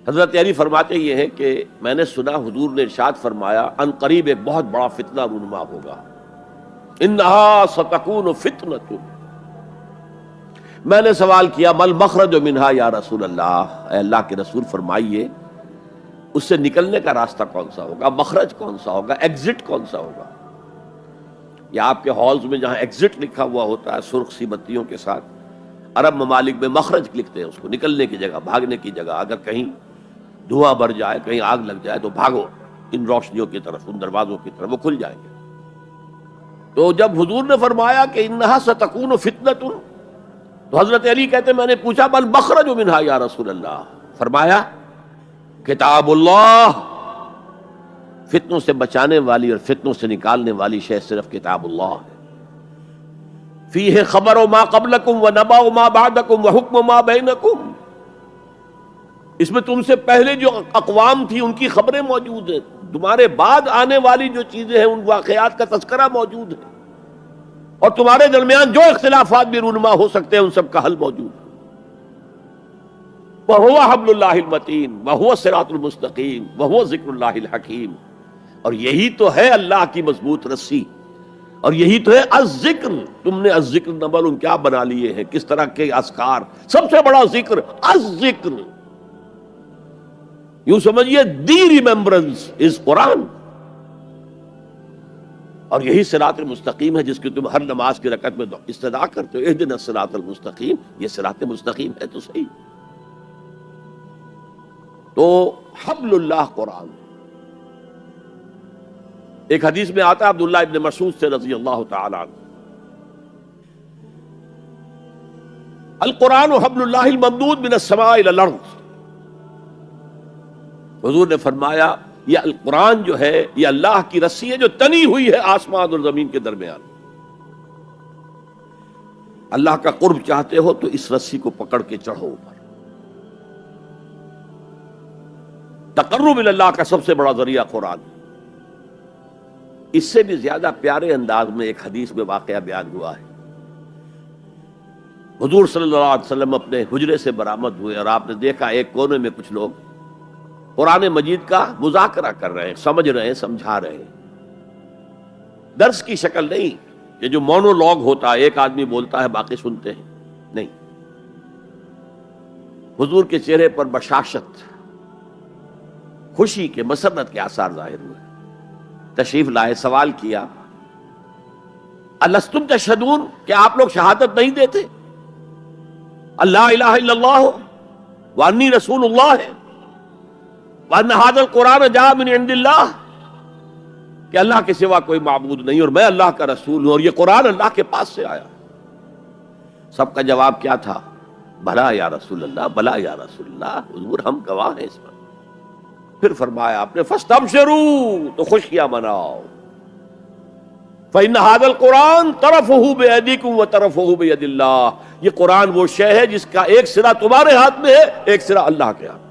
حضرت علی فرماتے یہ ہیں کہ میں نے سنا حضور نے ارشاد فرمایا ان قریب ایک بہت بڑا فتنہ رونما ہوگا، انہا ستکون فتنۃ۔ میں نے سوال کیا مل مخرج منہا یا رسول اللہ، اے اللہ کے رسول فرمائیے اس سے نکلنے کا راستہ کون سا ہوگا، مخرج کون سا ہوگا، ایگزٹ کون سا ہوگا؟ یا آپ کے ہالز میں جہاں ایگزٹ لکھا ہوا ہوتا ہے سرخ سی بتیوں کے ساتھ، عرب ممالک میں مخرج لکھتے ہیں اس کو، نکلنے کی جگہ، بھاگنے کی جگہ، اگر کہیں دھواں بھر جائے، کہیں آگ لگ جائے تو بھاگو ان روشنیوں کی طرف، ان دروازوں کی طرف، وہ کھل جائیں گے۔ تو جب حضور نے فرمایا کہ انہا ستکون فتنۃ، تو حضرت علی کہتے میں نے پوچھا بل مخرج منہا یا رسول اللہ، فرمایا کتاب اللہ، فتنوں سے بچانے والی اور فتنوں سے نکالنے والی شے صرف کتاب اللہ ہے۔ فیہ خبر ما قبلکم و نبأ ما بعدکم و حکم ما بینکم، اس میں تم سے پہلے جو اقوام تھی ان کی خبریں موجود ہیں، تمہارے بعد آنے والی جو چیزیں ہیں ان واقعات کا تذکرہ موجود ہے، اور تمہارے درمیان جو اختلافات بھی رونما ہو سکتے ہیں ان سب کا حل موجود ہے۔ وَهُوَ حَبْلُ اللَّهِ الْمَتِينُ وَهُوَ الصِّرَاطُ الْمُسْتَقِيمُ وَهُوَ ذِكْرُ اللَّهِ الْحَكِيمُ، اور یہی تو ہے اللہ کی مضبوط رسی، اور یہی تو ہے الذکر۔ تم نے الذکر نہ معلوم کیا بنا لیے ہیں، کس طرح کے اذکار، سب سے بڑا ذکر الذکر، یوں سمجھیے دی ریممبرنس از قرآن، اور یہی صراط المستقیم ہے جس کی تم ہر نماز کی رکعت میں استدعا کرتے ہو، اہدنا الصراط المستقیم، یہ صراط مستقیم ہے تو صحیح۔ تو حبل اللہ قرآن، ایک حدیث میں آتا ہے عبداللہ ابن مسعود سے رضی اللہ تعالی عنہ، القرآن حبل اللہ الممدود من السماء الى الارض، حضور نے فرمایا یہ القرآن جو ہے یہ اللہ کی رسی ہے جو تنی ہوئی ہے آسمان اور زمین کے درمیان۔ اللہ کا قرب چاہتے ہو تو اس رسی کو پکڑ کے چڑھو اوپر۔ تقرب اللہ کا سب سے بڑا ذریعہ قرآن۔ اس سے بھی زیادہ پیارے انداز میں ایک حدیث میں واقعہ بیان ہوا ہے، حضور صلی اللہ علیہ وسلم اپنے حجرے سے برآمد ہوئے اور آپ نے دیکھا ایک کونے میں کچھ لوگ قرآن مجید کا مذاکرہ کر رہے ہیں، سمجھ رہے ہیں، سمجھا رہے ہیں، درس کی شکل نہیں کہ جو مونولوگ ہوتا ہے ایک آدمی بولتا ہے باقی سنتے ہیں، نہیں، حضور کے چہرے پر بشاشت، خوشی کے، مسرت کے آثار ظاہر ہوئے۔ تشریف لائے، سوال کیا الستم تشہدون، کیا آپ لوگ شہادت نہیں دیتے اللہ الہ الا اللہ وانی رسول اللہ ہے وان ھذا القرآن جاء من عند اللہ، کہ اللہ کے سوا کوئی معبود نہیں اور میں اللہ کا رسول ہوں اور یہ قرآن اللہ کے پاس سے آیا؟ سب کا جواب کیا تھا؟ بھلا یا رسول اللہ، بھلا یا رسول اللہ، حضور ہم گواہ ہیں اس پر۔ پھر فرمایا آپ نے فاستبشروا، تو خوشیاں مناؤ، فإن هذا القرآن طرفه بأيديكم وطرفه بيد اللہ، یہ قرآن وہ شے ہے جس کا ایک سرا تمہارے ہاتھ میں ہے، ایک سرا اللہ کے ہاتھ میں۔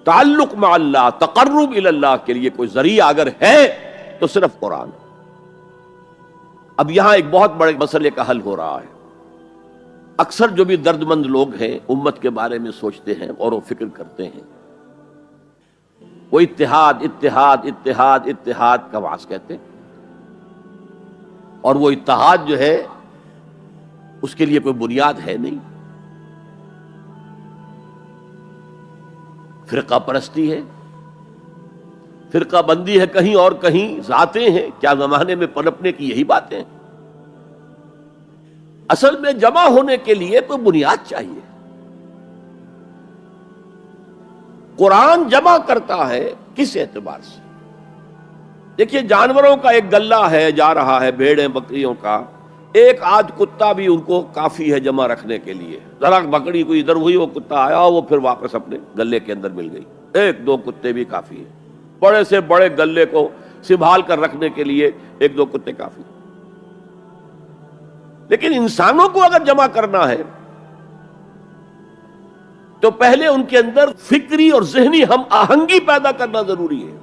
تعلق مع اللہ، تقرب الی اللہ کے لیے کوئی ذریعہ اگر ہے تو صرف قرآن۔ اب یہاں ایک بہت بڑے مسئلے کا حل ہو رہا ہے۔ اکثر جو بھی درد مند لوگ ہیں امت کے بارے میں سوچتے ہیں، غور و فکر کرتے ہیں، وہ اتحاد اتحاد اتحاد اتحاد کا واس کہتے ہیں، اور وہ اتحاد جو ہے اس کے لیے کوئی بنیاد ہے نہیں، فرقہ پرستی ہے، فرقہ بندی ہے، کہیں اور کہیں ذاتیں ہیں، کیا زمانے میں پنپنے کی یہی باتیں ہیں؟ اصل میں جمع ہونے کے لیے کوئی بنیاد چاہیے۔ قرآن جمع کرتا ہے کس اعتبار سے؟ دیکھیے جانوروں کا ایک گلہ ہے جا رہا ہے، بھیڑیں بکریوں کا، ایک آدھ کتا بھی ان کو کافی ہے جمع رکھنے کے لیے، ذرا بکری کو ادھر ہوئی وہ کتا آیا وہ پھر واپس اپنے گلے کے اندر مل گئی، ایک دو کتے بھی کافی ہیں، بڑے سے بڑے گلے کو سنبھال کر رکھنے کے لیے ایک دو کتے کافی ہیں۔ لیکن انسانوں کو اگر جمع کرنا ہے تو پہلے ان کے اندر فکری اور ذہنی ہم آہنگی پیدا کرنا ضروری ہے،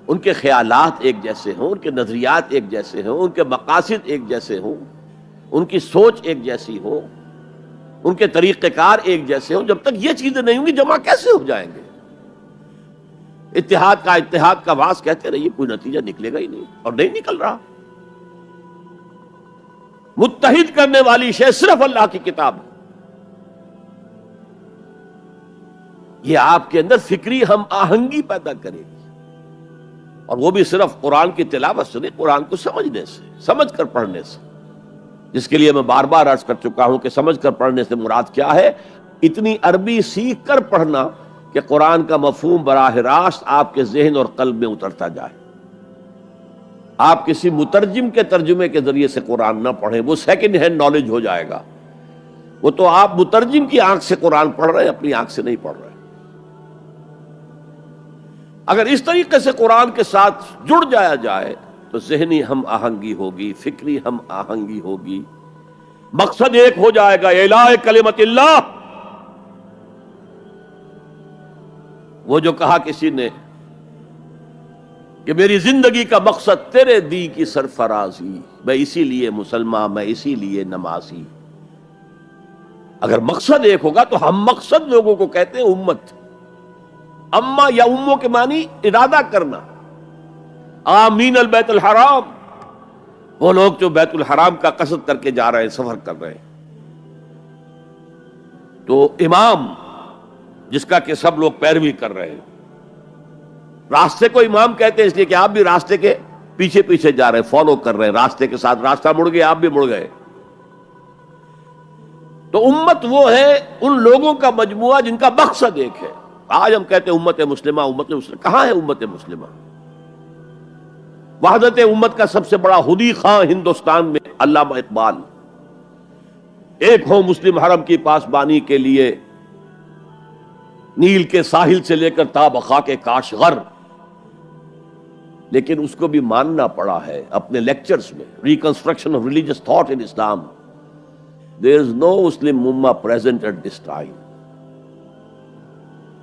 ان کے خیالات ایک جیسے ہوں، ان کے نظریات ایک جیسے ہوں، ان کے مقاصد ایک جیسے ہوں، ان کی سوچ ایک جیسی ہو، ان کے طریقہ کار ایک جیسے ہوں. جب تک یہ چیزیں نہیں ہوں گی جمع کیسے ہو جائیں گے؟ اتحاد کا واس کہتے رہیے، کوئی نتیجہ نکلے گا ہی نہیں، اور نہیں نکل رہا. متحد کرنے والی شے صرف اللہ کی کتاب ہے. یہ آپ کے اندر فکری ہم آہنگی پیدا کرے گی، اور وہ بھی صرف قرآن کی تلاوت سے نہیں، قرآن کو سمجھنے سے، سمجھ کر پڑھنے سے، جس کے لیے میں بار بار عرض کر چکا ہوں کہ سمجھ کر پڑھنے سے مراد کیا ہے؟ اتنی عربی سیکھ کر پڑھنا کہ قرآن کا مفہوم براہ راست آپ کے ذہن اور قلب میں اترتا جائے. آپ کسی مترجم کے ترجمے کے ذریعے سے قرآن نہ پڑھیں، وہ سیکنڈ ہینڈ نالج ہو جائے گا. وہ تو آپ مترجم کی آنکھ سے قرآن پڑھ رہے ہیں، اپنی آنکھ سے نہیں پڑھ رہے. اگر اس طریقے سے قرآن کے ساتھ جڑ جایا جائے تو ذہنی ہم آہنگی ہوگی، فکری ہم آہنگی ہوگی، مقصد ایک ہو جائے گا، اعلاء کلمت اللہ. وہ جو کہا کسی نے کہ میری زندگی کا مقصد تیرے دی کی سرفرازی، میں اسی لیے مسلمان، میں اسی لیے نمازی. اگر مقصد ایک ہوگا تو ہم مقصد لوگوں کو کہتے ہیں امت. اما یا اموں کے معنی ارادہ کرنا. آمین البیت الحرام، وہ لوگ جو بیت الحرام کا قصد کر کے جا رہے ہیں، سفر کر رہے ہیں. تو امام جس کا کہ سب لوگ پیروی کر رہے ہیں، راستے کو امام کہتے ہیں اس لیے کہ آپ بھی راستے کے پیچھے پیچھے جا رہے ہیں، فالو کر رہے ہیں راستے کے ساتھ. راستہ مڑ گیا، آپ بھی مڑ گئے. تو امت وہ ہے ان لوگوں کا مجموعہ جن کا مقصد ایک ہے. آج ہم کہتے ہیں امت مسلمہ، امت مسلمہ. کہاں ہے امت مسلمہ؟ وحدت امت کا سب سے بڑا خودی خواہ ہندوستان میں علامہ اقبال. ایک ہو مسلم حرم کی پاسبانی کے لیے، نیل کے ساحل سے لے کر تا خاک کاشغر. لیکن اس کو بھی ماننا پڑا ہے اپنے لیکچرز میں. Reconstruction of religious thought in Islam. There is no Muslim Ummah present at this time.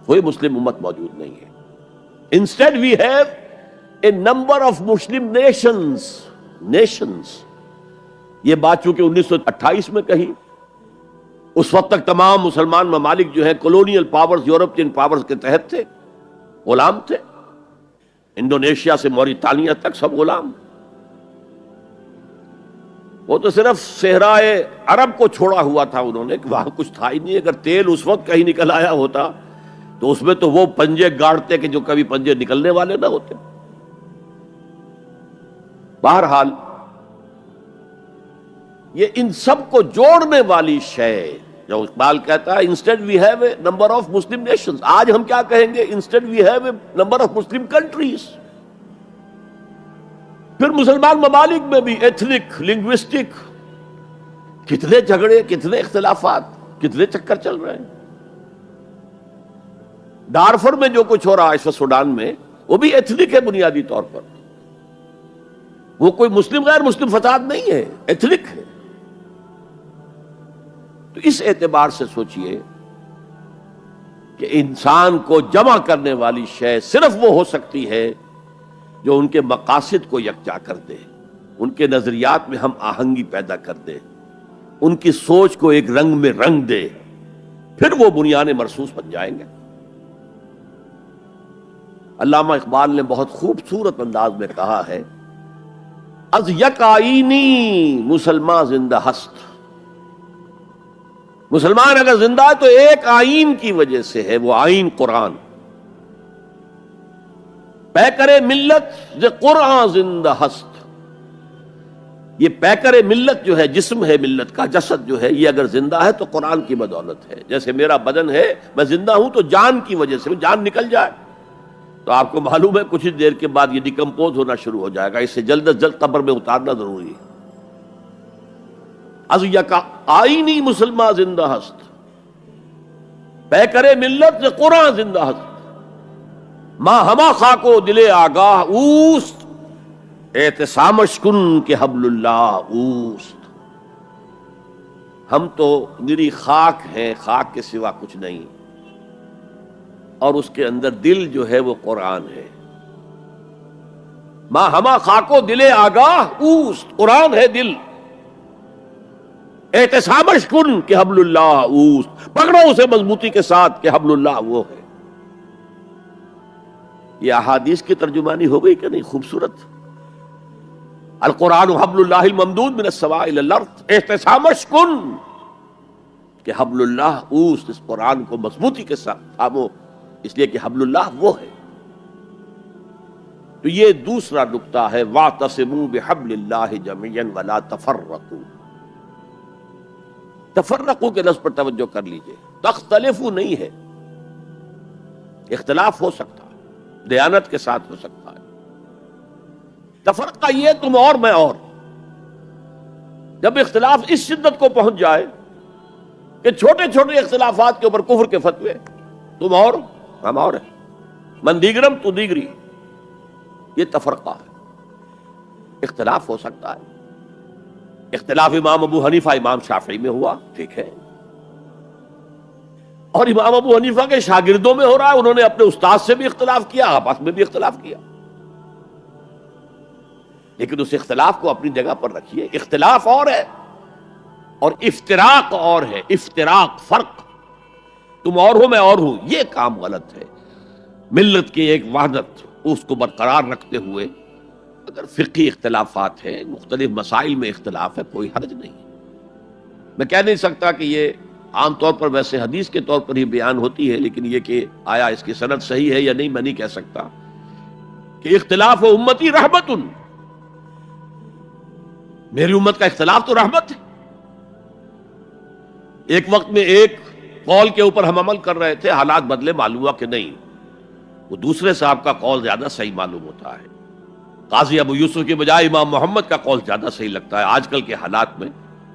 کوئی مسلم امت موجود نہیں ہے. Instead we have a number of Muslim nations. یہ بات چونکہ 1928 میں کہی، اس وقت تک تمام مسلمان ممالک جو ہیں کولونیل پاورز، یورپین پاورز کے تحت تھے، غلام تھے. انڈونیشیا سے موریتانیہ تک سب غلام. وہ تو صرف صحرائے عرب کو چھوڑا ہوا تھا انہوں نے، کہ وہاں کچھ تھا ہی نہیں. اگر تیل اس وقت کہیں نکل آیا ہوتا تو اس میں تو وہ پنجے گاڑتے کہ جو کبھی پنجے نکلنے والے نہ ہوتے. بہرحال یہ ان سب کو جوڑنے والی شے جو اقبال کہتا ہے instead we have a number of Muslim nations. آج ہم کیا کہیں گے؟ Instead we have a number of Muslim countries. پھر مسلمان ممالک میں بھی ایتھنک، لنگوسٹک، کتنے جھگڑے، کتنے اختلافات، کتنے چکر چل رہے ہیں. ڈارفر میں جو کچھ ہو رہا ہے اس وقت سوڈان میں، وہ بھی ایتھنک ہے بنیادی طور پر. وہ کوئی مسلم غیر مسلم فساد نہیں ہے، ایتھنک ہے. تو اس اعتبار سے سوچئے کہ انسان کو جمع کرنے والی شے صرف وہ ہو سکتی ہے جو ان کے مقاصد کو یکجا کر دے، ان کے نظریات میں ہم آہنگی پیدا کر دے، ان کی سوچ کو ایک رنگ میں رنگ دے. پھر وہ بنیان مرصوص بن جائیں گے. علامہ اقبال نے بہت خوبصورت انداز میں کہا ہے، از یک آئینی مسلمان زندہ ہست. مسلمان اگر زندہ ہے تو ایک آئین کی وجہ سے ہے، وہ آئین قرآن. پیکر ملت ز قرآن زندہ ہست. یہ پیکر ملت جو ہے، جسم ہے ملت کا، جسد جو ہے، یہ اگر زندہ ہے تو قرآن کی بدولت ہے. جیسے میرا بدن ہے، میں زندہ ہوں تو جان کی وجہ سے. جان نکل جائے تو آپ کو معلوم ہے کچھ دیر کے بعد یہ ڈیکمپوز ہونا شروع ہو جائے گا. اس سے جلد از جلد قبر میں اتارنا ضروری ہے. از یکا آئینی مسلمان زندہ ہست، پیکر ملت ز قرآن زندہ ہست. ماں ہما خاکو دل آگاہ اوست، اعتصامش کن کہ حبل اللہ اوست. ہم تو نری خاک ہیں، خاک کے سوا کچھ نہیں، اور اس کے اندر دل جو ہے وہ قرآن ہے. ماں ہما خاکو دل آگاہ اوست، قرآن ہے دل. احتسامش کن کہ حبل اللہ اوس، پکڑو اسے مضبوطی کے ساتھ کہ حبل اللہ وہ ہے۔ یہ احادیث کی ترجمانی ہو گئی کہ نہیں؟ خوبصورت۔ القرآن حبل اللہ الممدود من السماء الى الارض، احتسامش کن کہ حبل اللہ اوس، اس قرآن کو مضبوطی کے ساتھ تھامو، اس لیے کہ حبل اللہ وہ ہے۔ تو یہ دوسرا نقطہ ہے، واعتصموا بحبل اللہ جميعا ولا تفرقوا۔ تفرقوا کے لفظ پر توجہ کر لیجئے، تختلفوا نہیں ہے، اختلاف ہو سکتا ہے، دیانت کے ساتھ ہو سکتا ہے۔ تفرقہ یہ تم اور میں اور، جب اختلاف اس شدت کو پہنچ جائے کہ چھوٹے چھوٹے اختلافات کے اوپر کفر کے فتوے، تم اور ہم اور ہیں، من دیگرم تو دیگری، یہ تفرقہ ہے۔ اختلاف ہو سکتا ہے، اختلاف امام ابو حنیفہ امام شافعی میں ہوا، ٹھیک ہے، اور امام ابو حنیفہ کے شاگردوں میں ہو رہا ہے، انہوں نے اپنے استاد سے بھی اختلاف کیا، آپس میں بھی اختلاف کیا، لیکن اس اختلاف کو اپنی جگہ پر رکھیے۔ اختلاف اور ہے اور افتراق اور ہے، افتراق فرق، تم اور ہو میں اور ہوں، یہ کام غلط ہے۔ ملت کی ایک وحدت اس کو برقرار رکھتے ہوئے اگر فقہی اختلافات ہیں، مختلف مسائل میں اختلاف ہے، کوئی حرج نہیں۔ میں کہہ نہیں سکتا کہ یہ عام طور پر ویسے حدیث کے طور پر ہی بیان ہوتی ہے، لیکن یہ کہ آیا اس کی سند صحیح ہے یا نہیں میں نہیں کہہ سکتا، کہ اختلاف امتی رحمت، میری امت کا اختلاف تو رحمت ہے۔ ایک وقت میں ایک قول کے اوپر ہم عمل کر رہے تھے، حالات بدلے، معلوم ہوا کہ نہیں، وہ دوسرے صاحب کا قول زیادہ صحیح معلوم ہوتا ہے، قاضی ابو یوسف کی بجائے امام محمد کا قول زیادہ صحیح لگتا ہے۔ آج کل کے حالات میں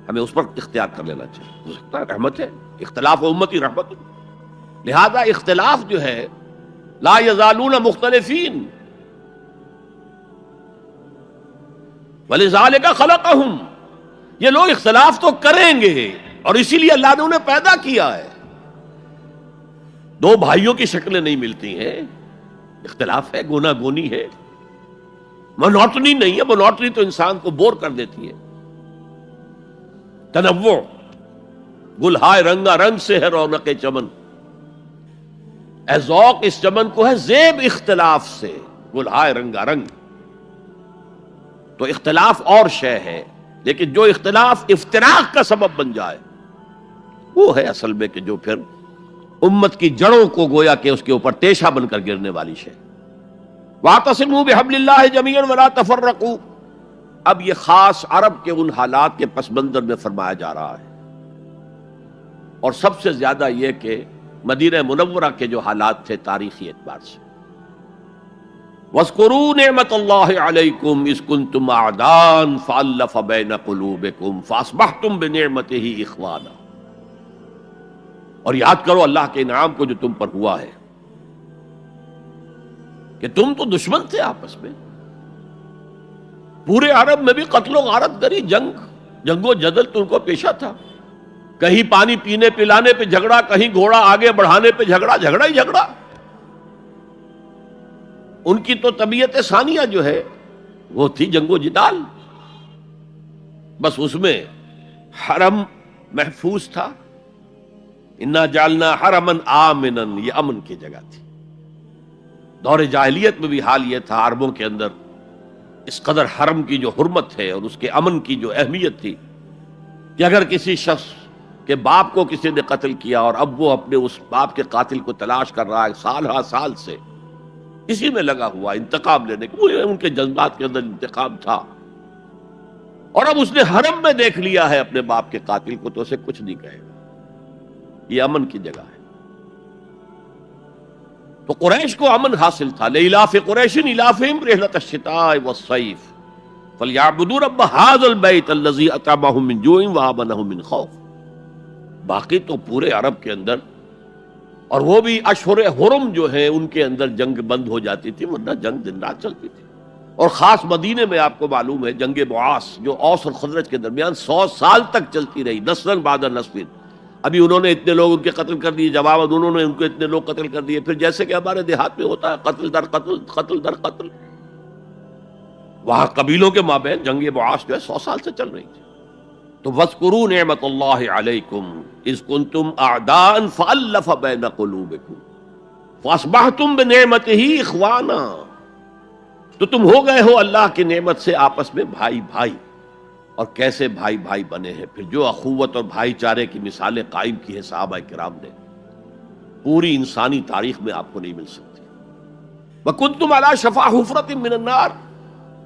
ہمیں اس پر اختیار کر لینا چاہیے، ہو سکتا ہے رحمت ہے، اختلاف امتی رحمت، لہذا اختلاف جو ہے لا یزالون مختلفین وَلِذَٰلِكَ خَلَقَهُمْ، یہ لوگ اختلاف تو کریں گے اور اسی لیے اللہ نے انہیں پیدا کیا ہے۔ دو بھائیوں کی شکلیں نہیں ملتی ہیں، اختلاف ہے، گونا گونی ہے، مونوٹنی نہیں ہے، مونوٹنی تو انسان کو بور کر دیتی ہے۔ تنوع، گل ہائے رنگا رنگ سے ہے رونق چمن، اے ذوق اس چمن کو ہے زیب اختلاف سے، گل ہائے رنگا رنگ۔ تو اختلاف اور شے ہے، لیکن جو اختلاف افتراق کا سبب بن جائے وہ ہے اصل میں کہ جو پھر امت کی جڑوں کو گویا کہ اس کے اوپر تیشہ بن کر گرنے والی شے۔ واعتصموا بحبل اللہ جميعا ولا تفرقوا، اب یہ خاص عرب کے ان حالات کے پس منظر میں فرمایا جا رہا ہے، اور سب سے زیادہ یہ کہ مدینہ منورہ کے جو حالات تھے تاریخی اعتبار سے۔ وَاذْكُرُوا نِعْمَةَ اللَّهِ عَلَيْكُمْ إِذْ كُنْتُمْ أَعْدَاءً فَأَلَّفَ بَيْنَ قُلُوبِكُمْ فَأَصْبَحْتُمْ بِنِعْمَتِهِ إِخْوَانًا، اور یاد کرو اللہ کے انعام کو جو تم پر ہوا ہے کہ تم تو دشمن تھے آپس میں، پورے عرب میں بھی قتل و غارت گری، جنگ و جدل تم کو پیشہ تھا، کہیں پانی پینے پلانے پہ جھگڑا، کہیں گھوڑا آگے بڑھانے پہ جھگڑا، جھگڑا ہی جھگڑا۔ ان کی تو طبیعت ثانیہ جو ہے وہ تھی جنگ و جدال، بس اس میں حرم محفوظ تھا، انا جعلنا حرما آمنا، یہ امن کی جگہ تھی۔ دور جاہلیت میں بھی حال یہ تھا، عربوں کے اندر اس قدر حرم کی جو حرمت ہے اور اس کے امن کی جو اہمیت تھی کہ اگر کسی شخص کے باپ کو کسی نے قتل کیا اور اب وہ اپنے اس باپ کے قاتل کو تلاش کر رہا ہے سال ہا سال سے، اسی میں لگا ہوا انتقام لینے کو، ان کے جذبات کے اندر انتقام تھا، اور اب اس نے حرم میں دیکھ لیا ہے اپنے باپ کے قاتل کو تو اسے کچھ نہیں کہے گا، یہ امن کی جگہ ہے۔ تو قریش کو امن حاصل تھا، لإلاف قریش إِلَافِهِمْ رِحْلَةَ الشِّتَاءِ وَالصَّيْفِ فَلْيَعْبُدُوا رَبَّ هَٰذَا الْبَيْتِ الَّذِي أَطْعَمَهُم مِّن جُوعٍ وَآمَنَهُم مِّن خَوْفٍ۔ باقی تو پورے عرب کے اندر، اور وہ بھی اشہر حرم جو ہیں ان کے اندر جنگ بند ہو جاتی تھی، ورنہ جنگ دن رات چلتی تھی، اور خاص مدینے میں آپ کو معلوم ہے جنگ بعاث جو اوس اور خزرج کے درمیان 100 سال تک چلتی رہی، نسلاً بعد نسل۔ ابھی انہوں نے اتنے لوگ ان کے قتل کر دیے، جواب انہوں نے ان کو اتنے لوگ قتل کر دیے، پھر جیسے کہ ہمارے دیہات میں ہوتا ہے قتل در قتل، قتل در قتل، وہاں قبیلوں کے مابین جنگ بعاث جو ہے 100 سال سے چل رہی تھی۔ تو وَاذْكُرُوا نِعْمَةَ اللَّهِ عَلَيْكُمْ إِذْ كُنْتُمْ أَعْدَاءً فَأَلَّفَ بَيْنَ قُلُوبِكُمْ فَأَصْبَحْتُمْ بِنِعْمَتِهِ إِخْوَانًا، تو تم ہو گئے ہو اللہ کی نعمت سے آپس میں بھائی بھائی۔ اور کیسے بھائی بھائی بنے ہیں پھر؟ جو اخوت اور بھائی چارے کی مثالیں قائم کی ہیں صحابہ کرام نے، پوری انسانی تاریخ میں آپ کو نہیں مل سکتی۔ وَكُنْتُمْ عَلَى شَفَا حُفْرَةٍ مِّنَ النَّارِ،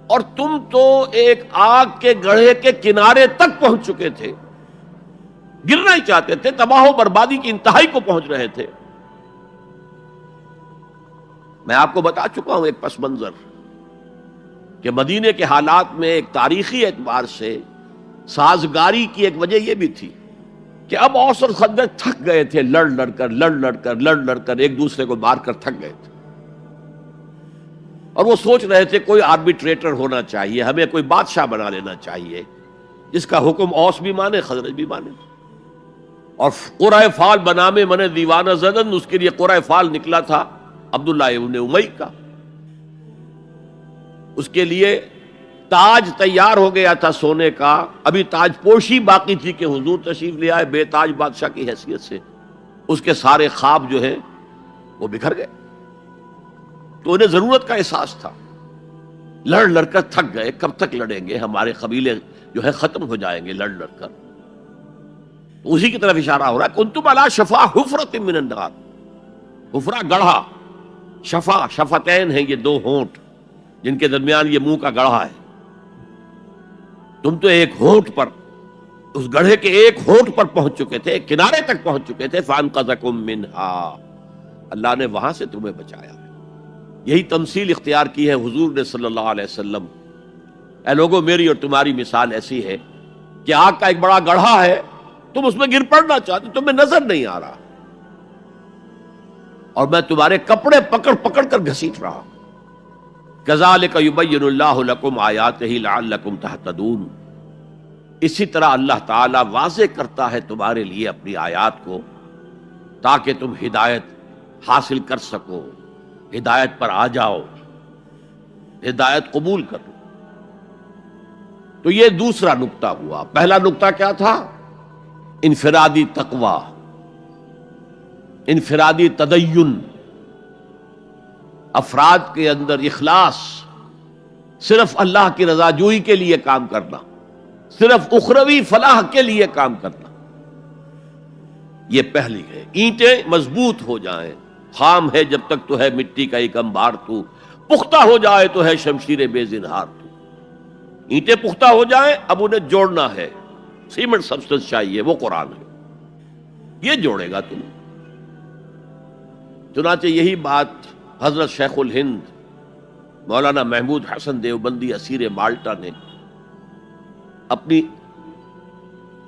اور تم تو ایک آگ کے گڑھے کے کنارے تک پہنچ چکے تھے، گرنا ہی چاہتے تھے، تباہ و بربادی کی انتہائی کو پہنچ رہے تھے۔ میں آپ کو بتا چکا ہوں ایک پس منظر کہ مدینے کے حالات میں ایک تاریخی اعتبار سے سازگاری کی ایک وجہ یہ بھی تھی کہ اب اوس اور خزرج تھک گئے تھے، لڑ لڑ کر ایک دوسرے کو مار کر تھک گئے تھے، اور وہ سوچ رہے تھے کوئی آربیٹریٹر ہونا چاہیے، ہمیں کوئی بادشاہ بنا لینا چاہیے جس کا حکم اوس بھی مانے خزرج بھی مانے۔ اور قرۂ فال بنامے من دیوانہ زدن، اس کے لیے قرۂ فال نکلا تھا عبداللہ ابن امی کا، اس کے لیے تاج تیار ہو گیا تھا سونے کا، ابھی تاج پوشی باقی تھی کہ حضور تشریف لے آئے بے تاج بادشاہ کی حیثیت سے، اس کے سارے خواب جو ہیں وہ بکھر گئے۔ تو انہیں ضرورت کا احساس تھا، لڑ لڑ کر تھک گئے، کب تک لڑیں گے، ہمارے قبیلے جو ہے ختم ہو جائیں گے لڑ لڑ کر۔ تو اسی کی طرف اشارہ ہو رہا ہے، کنتم علی شفا حفرۃ من النار، حفرہ گڑھا، شفا شفتین ہیں یہ دو ہونٹ جن کے درمیان یہ منہ کا گڑھا ہے، تم تو ایک ہونٹ پر، اس گڑھے کے ایک ہونٹ پر پہنچ چکے تھے، ایک کنارے تک پہنچ چکے تھے، فانقذکم منہا، اللہ نے وہاں سے تمہیں بچایا۔ یہی تمثیل اختیار کی ہے حضور نے صلی اللہ علیہ وسلم، اے لوگوں میری اور تمہاری مثال ایسی ہے کہ آگ کا ایک بڑا گڑھا ہے، تم اس میں گر پڑنا چاہتے، تمہیں نظر نہیں آ رہا، اور میں تمہارے کپڑے پکڑ پکڑ کر گھسیٹ رہا ہوں۔ کذالک یبین اللہ لکم آیاتہ لعلکم تہتدون، اسی طرح اللہ تعالیٰ واضح کرتا ہے تمہارے لیے اپنی آیات کو تاکہ تم ہدایت حاصل کر سکو، ہدایت پر آ جاؤ، ہدایت قبول کرو۔ تو یہ دوسرا نقطہ ہوا۔ پہلا نقطہ کیا تھا؟ انفرادی تقوی، انفرادی تدین، افراد کے اندر اخلاص، صرف اللہ کی رضا جوئی کے لیے کام کرنا، صرف اخروی فلاح کے لیے کام کرنا، یہ پہلی ہے۔ اینٹیں مضبوط ہو جائیں، خام ہے جب تک تو ہے مٹی کا ایک انبار تو، پختہ ہو جائے تو ہے شمشیر بے زنہار تو۔ اینٹیں پختہ ہو جائیں، اب انہیں جوڑنا ہے، سیمنٹ سبسٹنس چاہیے، وہ قرآن ہے، یہ جوڑے گا تم۔ چنانچہ یہی بات حضرت شیخ الہند مولانا محمود حسن دیوبندی اسیر مالٹا نے اپنی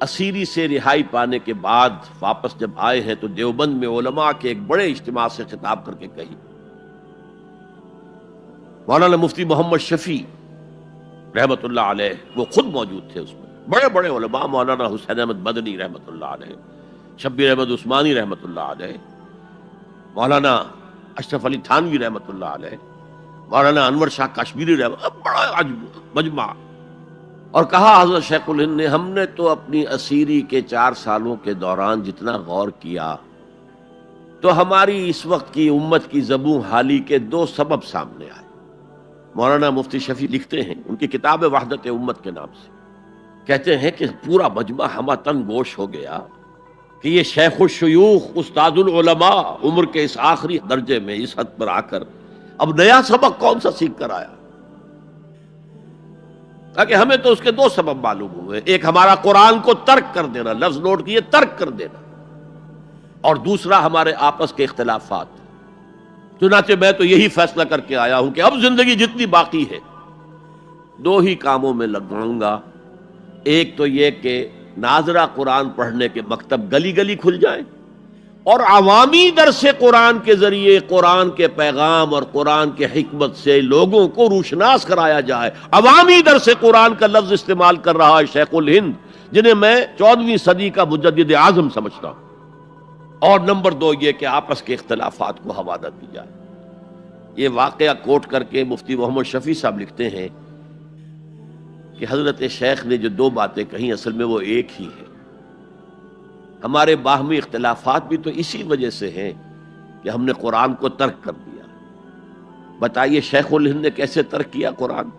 اسیری سے رہائی پانے کے بعد واپس جب آئے ہیں تو دیوبند میں علماء کے ایک بڑے اجتماع سے خطاب کر کے کہی۔ مولانا مفتی محمد شفیع رحمت اللہ علیہ وہ خود موجود تھے، اس میں بڑے بڑے علماء، مولانا حسین احمد مدنی رحمت اللہ علیہ، شبیر احمد عثمانی رحمت اللہ علیہ، مولانا اشرف علی تھانوی رحمت اللہ علیہ، مولانا انور شاہ کشمیری رحمت، بڑا مجمع، اور کہا حضرت شیخ الہند نے ہم نے تو اپنی اسیری کے 4 سالوں کے دوران جتنا غور کیا تو ہماری اس وقت کی امت کی زبوں حالی کے 2 سبب سامنے آئے۔ مولانا مفتی شفیع لکھتے ہیں ان کی کتاب وحدت امت کے نام سے، کہتے ہیں کہ پورا مجمع ہمہ تن گوش ہو گیا کہ یہ شیخ الشیوخ استاد العلماء عمر کے اس آخری درجے میں اس حد پر آ کر اب نیا سبق کون سا سیکھ کر آیا؟ تاکہ ہمیں تو اس کے 2 سبب معلوم ہوئے، ایک ہمارا قرآن کو ترک کر دینا، لفظ نوٹ کیے، ترک کر دینا، اور دوسرا ہمارے آپس کے اختلافات۔ چنانچہ میں تو یہی فیصلہ کر کے آیا ہوں کہ اب زندگی جتنی باقی ہے 2 ہی کاموں میں لگاؤں گا، ایک تو یہ کہ ناظرہ قرآن پڑھنے کے مکتب گلی گلی کھل جائیں، اور عوامی درس قرآن کے ذریعے قرآن کے پیغام اور قرآن کے حکمت سے لوگوں کو روشناس کرایا جائے۔ عوامی درس قرآن کا لفظ استعمال کر رہا ہے شیخ الہند، جنہیں میں 14ویں صدی کا مجدد اعظم سمجھتا ہوں۔ اور نمبر 2 یہ کہ آپس کے اختلافات کو حوالہ دی جائے۔ یہ واقعہ کوٹ کر کے مفتی محمد شفیع صاحب لکھتے ہیں کہ حضرت شیخ نے جو دو باتیں کہیں اصل میں وہ ایک ہی ہے. ہمارے باہمی اختلافات بھی تو اسی وجہ سے ہیں کہ ہم نے قرآن کو ترک کر دیا. بتائیے شیخ الہند نے کیسے ترک کیا قرآن؟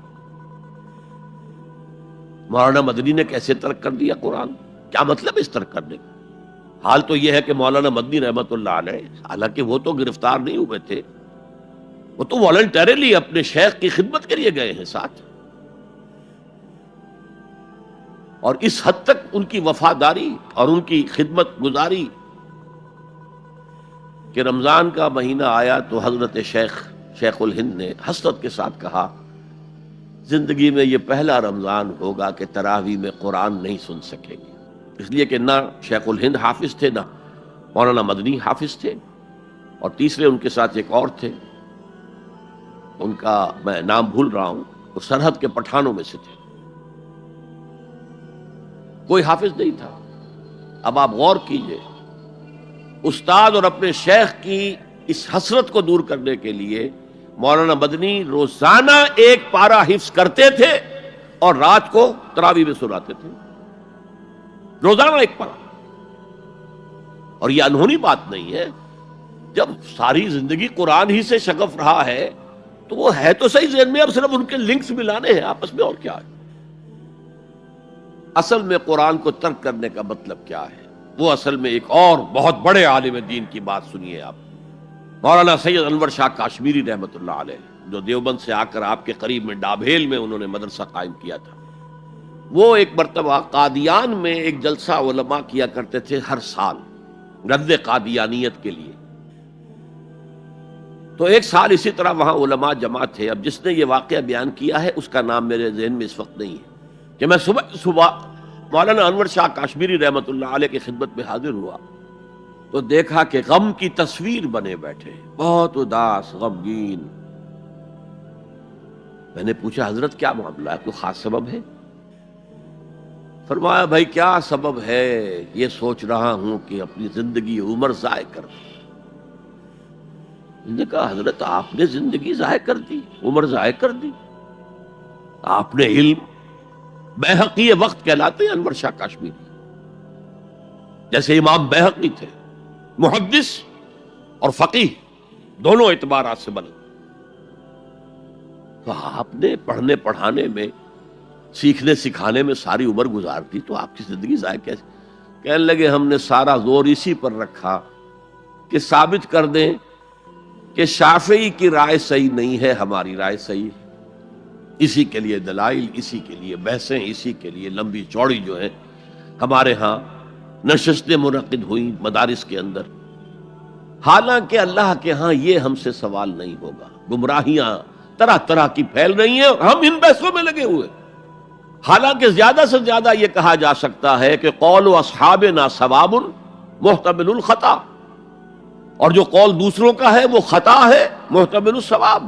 مولانا مدنی نے کیسے ترک کر دیا قرآن؟ کیا مطلب اس ترک کرنے کا؟ حال تو یہ ہے کہ مولانا مدنی رحمت اللہ علیہ، حالانکہ وہ تو گرفتار نہیں ہوئے تھے، وہ تو والنٹریلی اپنے شیخ کی خدمت کے لیے گئے ہیں ساتھ، اور اس حد تک ان کی وفاداری اور ان کی خدمت گزاری کہ رمضان کا مہینہ آیا تو حضرت شیخ الہند نے حسرت کے ساتھ کہا زندگی میں یہ پہلا رمضان ہوگا کہ تراویح میں قرآن نہیں سن سکیں گے. اس لیے کہ نہ شیخ الہند حافظ تھے، نہ مولانا مدنی حافظ تھے، اور تیسرے ان کے ساتھ ایک اور تھے، ان کا میں نام بھول رہا ہوں، وہ سرحد کے پٹھانوں میں سے تھے، کوئی حافظ نہیں تھا. اب آپ غور کیجئے، استاد اور اپنے شیخ کی اس حسرت کو دور کرنے کے لیے مولانا مدنی روزانہ ایک پارہ حفظ کرتے تھے اور رات کو تراویح میں سناتے تھے، روزانہ ایک پارہ. اور یہ انہونی بات نہیں ہے، جب ساری زندگی قرآن ہی سے شغف رہا ہے تو وہ ہے تو صحیح ذہن میں، اب صرف ان کے لنکس ملانے ہیں آپس میں، اور کیا ہے. اصل میں قرآن کو ترک کرنے کا مطلب کیا ہے؟ وہ اصل میں ایک اور بہت بڑے عالم دین کی بات سنیے آپ، مولانا سید انور شاہ کاشمیری رحمت اللہ علیہ، جو دیوبند سے آ کر آپ کے قریب میں ڈابھیل میں انہوں نے مدرسہ قائم کیا تھا. وہ ایک مرتبہ قادیان میں ایک جلسہ علماء کیا کرتے تھے ہر سال رد قادیانیت کے لیے. تو ایک سال اسی طرح وہاں علماء جمع تھے. اب جس نے یہ واقعہ بیان کیا ہے اس کا نام میرے ذہن میں اس وقت نہیں ہے، کہ میں صبح مولانا انور شاہ کاشمیری رحمت اللہ علیہ کی خدمت میں حاضر ہوا تو دیکھا کہ غم کی تصویر بنے بیٹھے، بہت اداس، غمگین. میں نے پوچھا حضرت کیا معاملہ ہے، کوئی خاص سبب ہے؟ فرمایا بھائی کیا سبب ہے، یہ سوچ رہا ہوں کہ اپنی زندگی عمر ضائع کر دی. میں نے کہا حضرت آپ نے زندگی ضائع کر دی، عمر ضائع کر دی؟ آپ نے علم، بیہقی وقت کہلاتے ہیں انور شاہ کاشمیری، جیسے امام بیہقی تھے، محدث اور فقیہ دونوں اعتبارات سے بنے. تو آپ نے پڑھنے پڑھانے میں، سیکھنے سکھانے میں ساری عمر گزار دی، تو آپ کی زندگی ضائع کیسے؟ کہنے لگے ہم نے سارا زور اسی پر رکھا کہ ثابت کر دیں کہ شافعی کی رائے صحیح نہیں ہے، ہماری رائے صحیح ہے. اسی کے لیے دلائل، اسی کے لیے بحثیں، اسی کے لیے لمبی چوڑی جو ہے ہمارے ہاں نشستیں منعقد ہوئیں مدارس کے اندر. حالانکہ اللہ کے ہاں یہ ہم سے سوال نہیں ہوگا. گمراہیاں طرح طرح کی پھیل رہی ہیں اور ہم ان بحثوں میں لگے ہوئے. حالانکہ زیادہ سے زیادہ یہ کہا جا سکتا ہے کہ قول اصحابنا ثواب محتمل الخطا، اور جو قول دوسروں کا ہے وہ خطا ہے محتمل الثواب.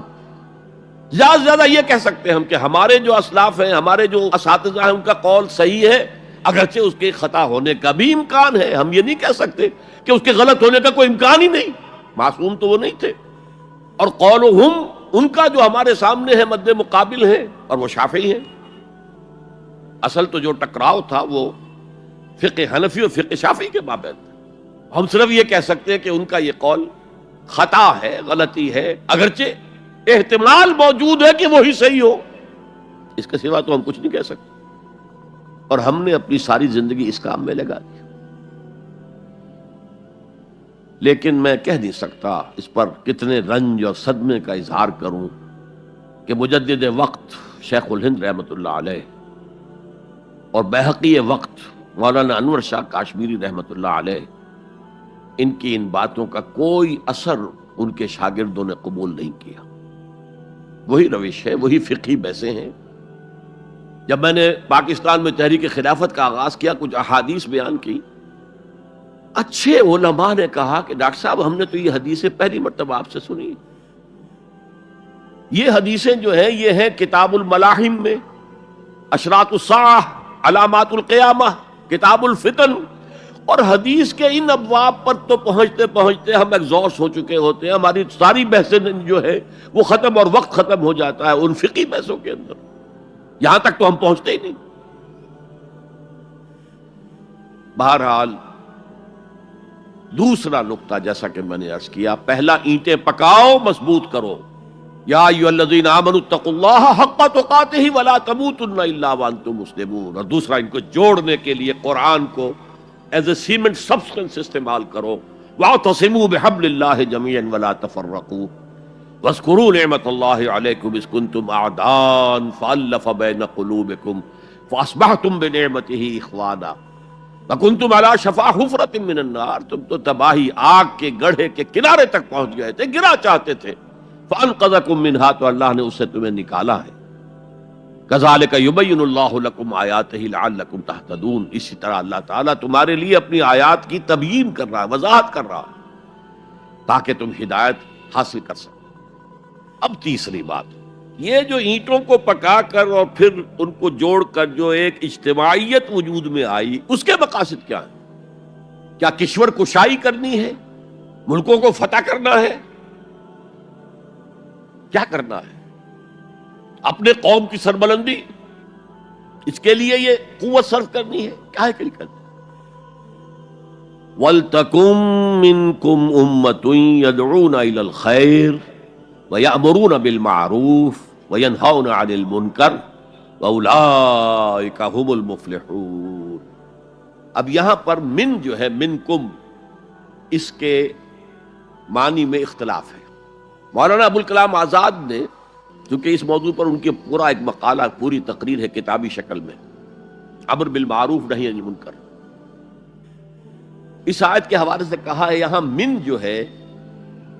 زیادہ سے زیادہ یہ کہہ سکتے ہیں ہم کہ ہمارے جو اسلاف ہیں، ہمارے جو اساتذہ ہیں، ان کا قول صحیح ہے، اگرچہ اس کے خطا ہونے کا بھی امکان ہے. ہم یہ نہیں کہہ سکتے کہ اس کے غلط ہونے کا کوئی امکان ہی نہیں، معصوم تو وہ نہیں تھے. اور قولہم، ان کا جو ہمارے سامنے ہے مد مقابل ہے، اور وہ شافعی ہیں. اصل تو جو ٹکراؤ تھا وہ فقہ حنفی اور فقہ شافعی کے مابین تھا. ہم صرف یہ کہہ سکتے ہیں کہ ان کا یہ قول خطا ہے، غلطی ہے، اگرچہ احتمال موجود ہے کہ وہی صحیح ہو، اس کے سوا تو ہم کچھ نہیں کہہ سکتے. اور ہم نے اپنی ساری زندگی اس کام میں لگا دی. لیکن میں کہہ نہیں سکتا اس پر کتنے رنج اور صدمے کا اظہار کروں کہ مجدد وقت شیخ الہند رحمت اللہ علیہ اور بیہقی وقت مولانا انور شاہ کاشمیری رحمت اللہ علیہ، ان کی ان باتوں کا کوئی اثر ان کے شاگردوں نے قبول نہیں کیا. وہی روش ہے، وہی فقہی بحثیں ہیں. جب میں نے پاکستان میں تحریک خلافت کا آغاز کیا، کچھ احادیث بیان کی، اچھے علماء نے کہا کہ ڈاکٹر صاحب ہم نے تو یہ حدیثیں پہلی مرتبہ آپ سے سنی. یہ حدیثیں جو ہیں یہ ہیں کتاب الملاحم میں، اشراط الساعہ، علامات القیامہ، کتاب الفتن. اور حدیث کے ان ابواب پر تو پہنچتے پہنچتے ہم ایگزاسٹ ہو چکے ہوتے ہیں، ہماری ساری بحثیں جو ہے وہ ختم، اور وقت ختم ہو جاتا ہے ان فقہی بحثوں کے اندر. یہاں تک تو ہم پہنچتے ہی نہیں۔ بہرحال دوسرا نقطہ جیسا کہ میں نے عرض کیا، پہلا اینٹیں پکاؤ، مضبوط کرو، یا ایھا الذین آمنوا اتقوا اللہ حق تقاتہ ولا تموتن الا وانتم مسلمون، اور دوسرا ان کو جوڑنے کے لیے قرآن کو ایز اے سیمنٹ سبسٹنس استعمال کرو، واعتصموا بحبل اللہ جميعا ولا تفرقوا واذکروا نعمت اللہ علیکم اذ کنتم اعداء فالف بین قلوبکم فاصبحتم بنعمتہ اخوانا وکنتم علی شفا حفرۃ من النار، تم تو تباہی آگ کے گڑھے کے کنارے تک پہنچ گئے تھے، گرا چاہتے تھے، فانقذکم منہا، تو اللہ نے اس سے تمہیں نکالا ہے۔ کذالک یبین اللہ لکم آیاتہ لعلکم تہتدون، اسی طرح اللہ تعالیٰ تمہارے لیے اپنی آیات کی تبیین کر رہا ہے، وضاحت کر رہا ہے تاکہ تم ہدایت حاصل کر سکو۔ اب تیسری بات، یہ جو اینٹوں کو پکا کر اور پھر ان کو جوڑ کر جو ایک اجتماعیت وجود میں آئی، اس کے مقاصد کیا ہیں؟ کیا کشور کشائی کرنی ہے؟ ملکوں کو فتح کرنا ہے؟ کیا کرنا ہے؟ اپنے قوم کی سربلندی، اس کے لیے یہ قوت صرف کرنی ہے؟ کیا ہے کہ کرنی؟ وَلْتَكُن مِّنكُمْ أُمَّةٌ يَدْعُونَ إِلَى الْخَيْرِ وَيَأْمُرُونَ بِالْمَعْرُوفِ وَيَنْهَوْنَ عَنِ الْمُنكَرِ وَأُولَٰئِكَ هُمُ الْمُفْلِحُونَ۔ اب یہاں پر من جو ہے، منکم، اس کے معنی میں اختلاف ہے۔ مولانا ابوالکلام آزاد نے، چونکہ اس موضوع پر ان کے پورا ایک مقالہ، پوری تقریر ہے کتابی شکل میں، امر بالمعروف نہی عن المنکر، اس آیت کے حوالے سے کہا ہے یہاں من جو ہے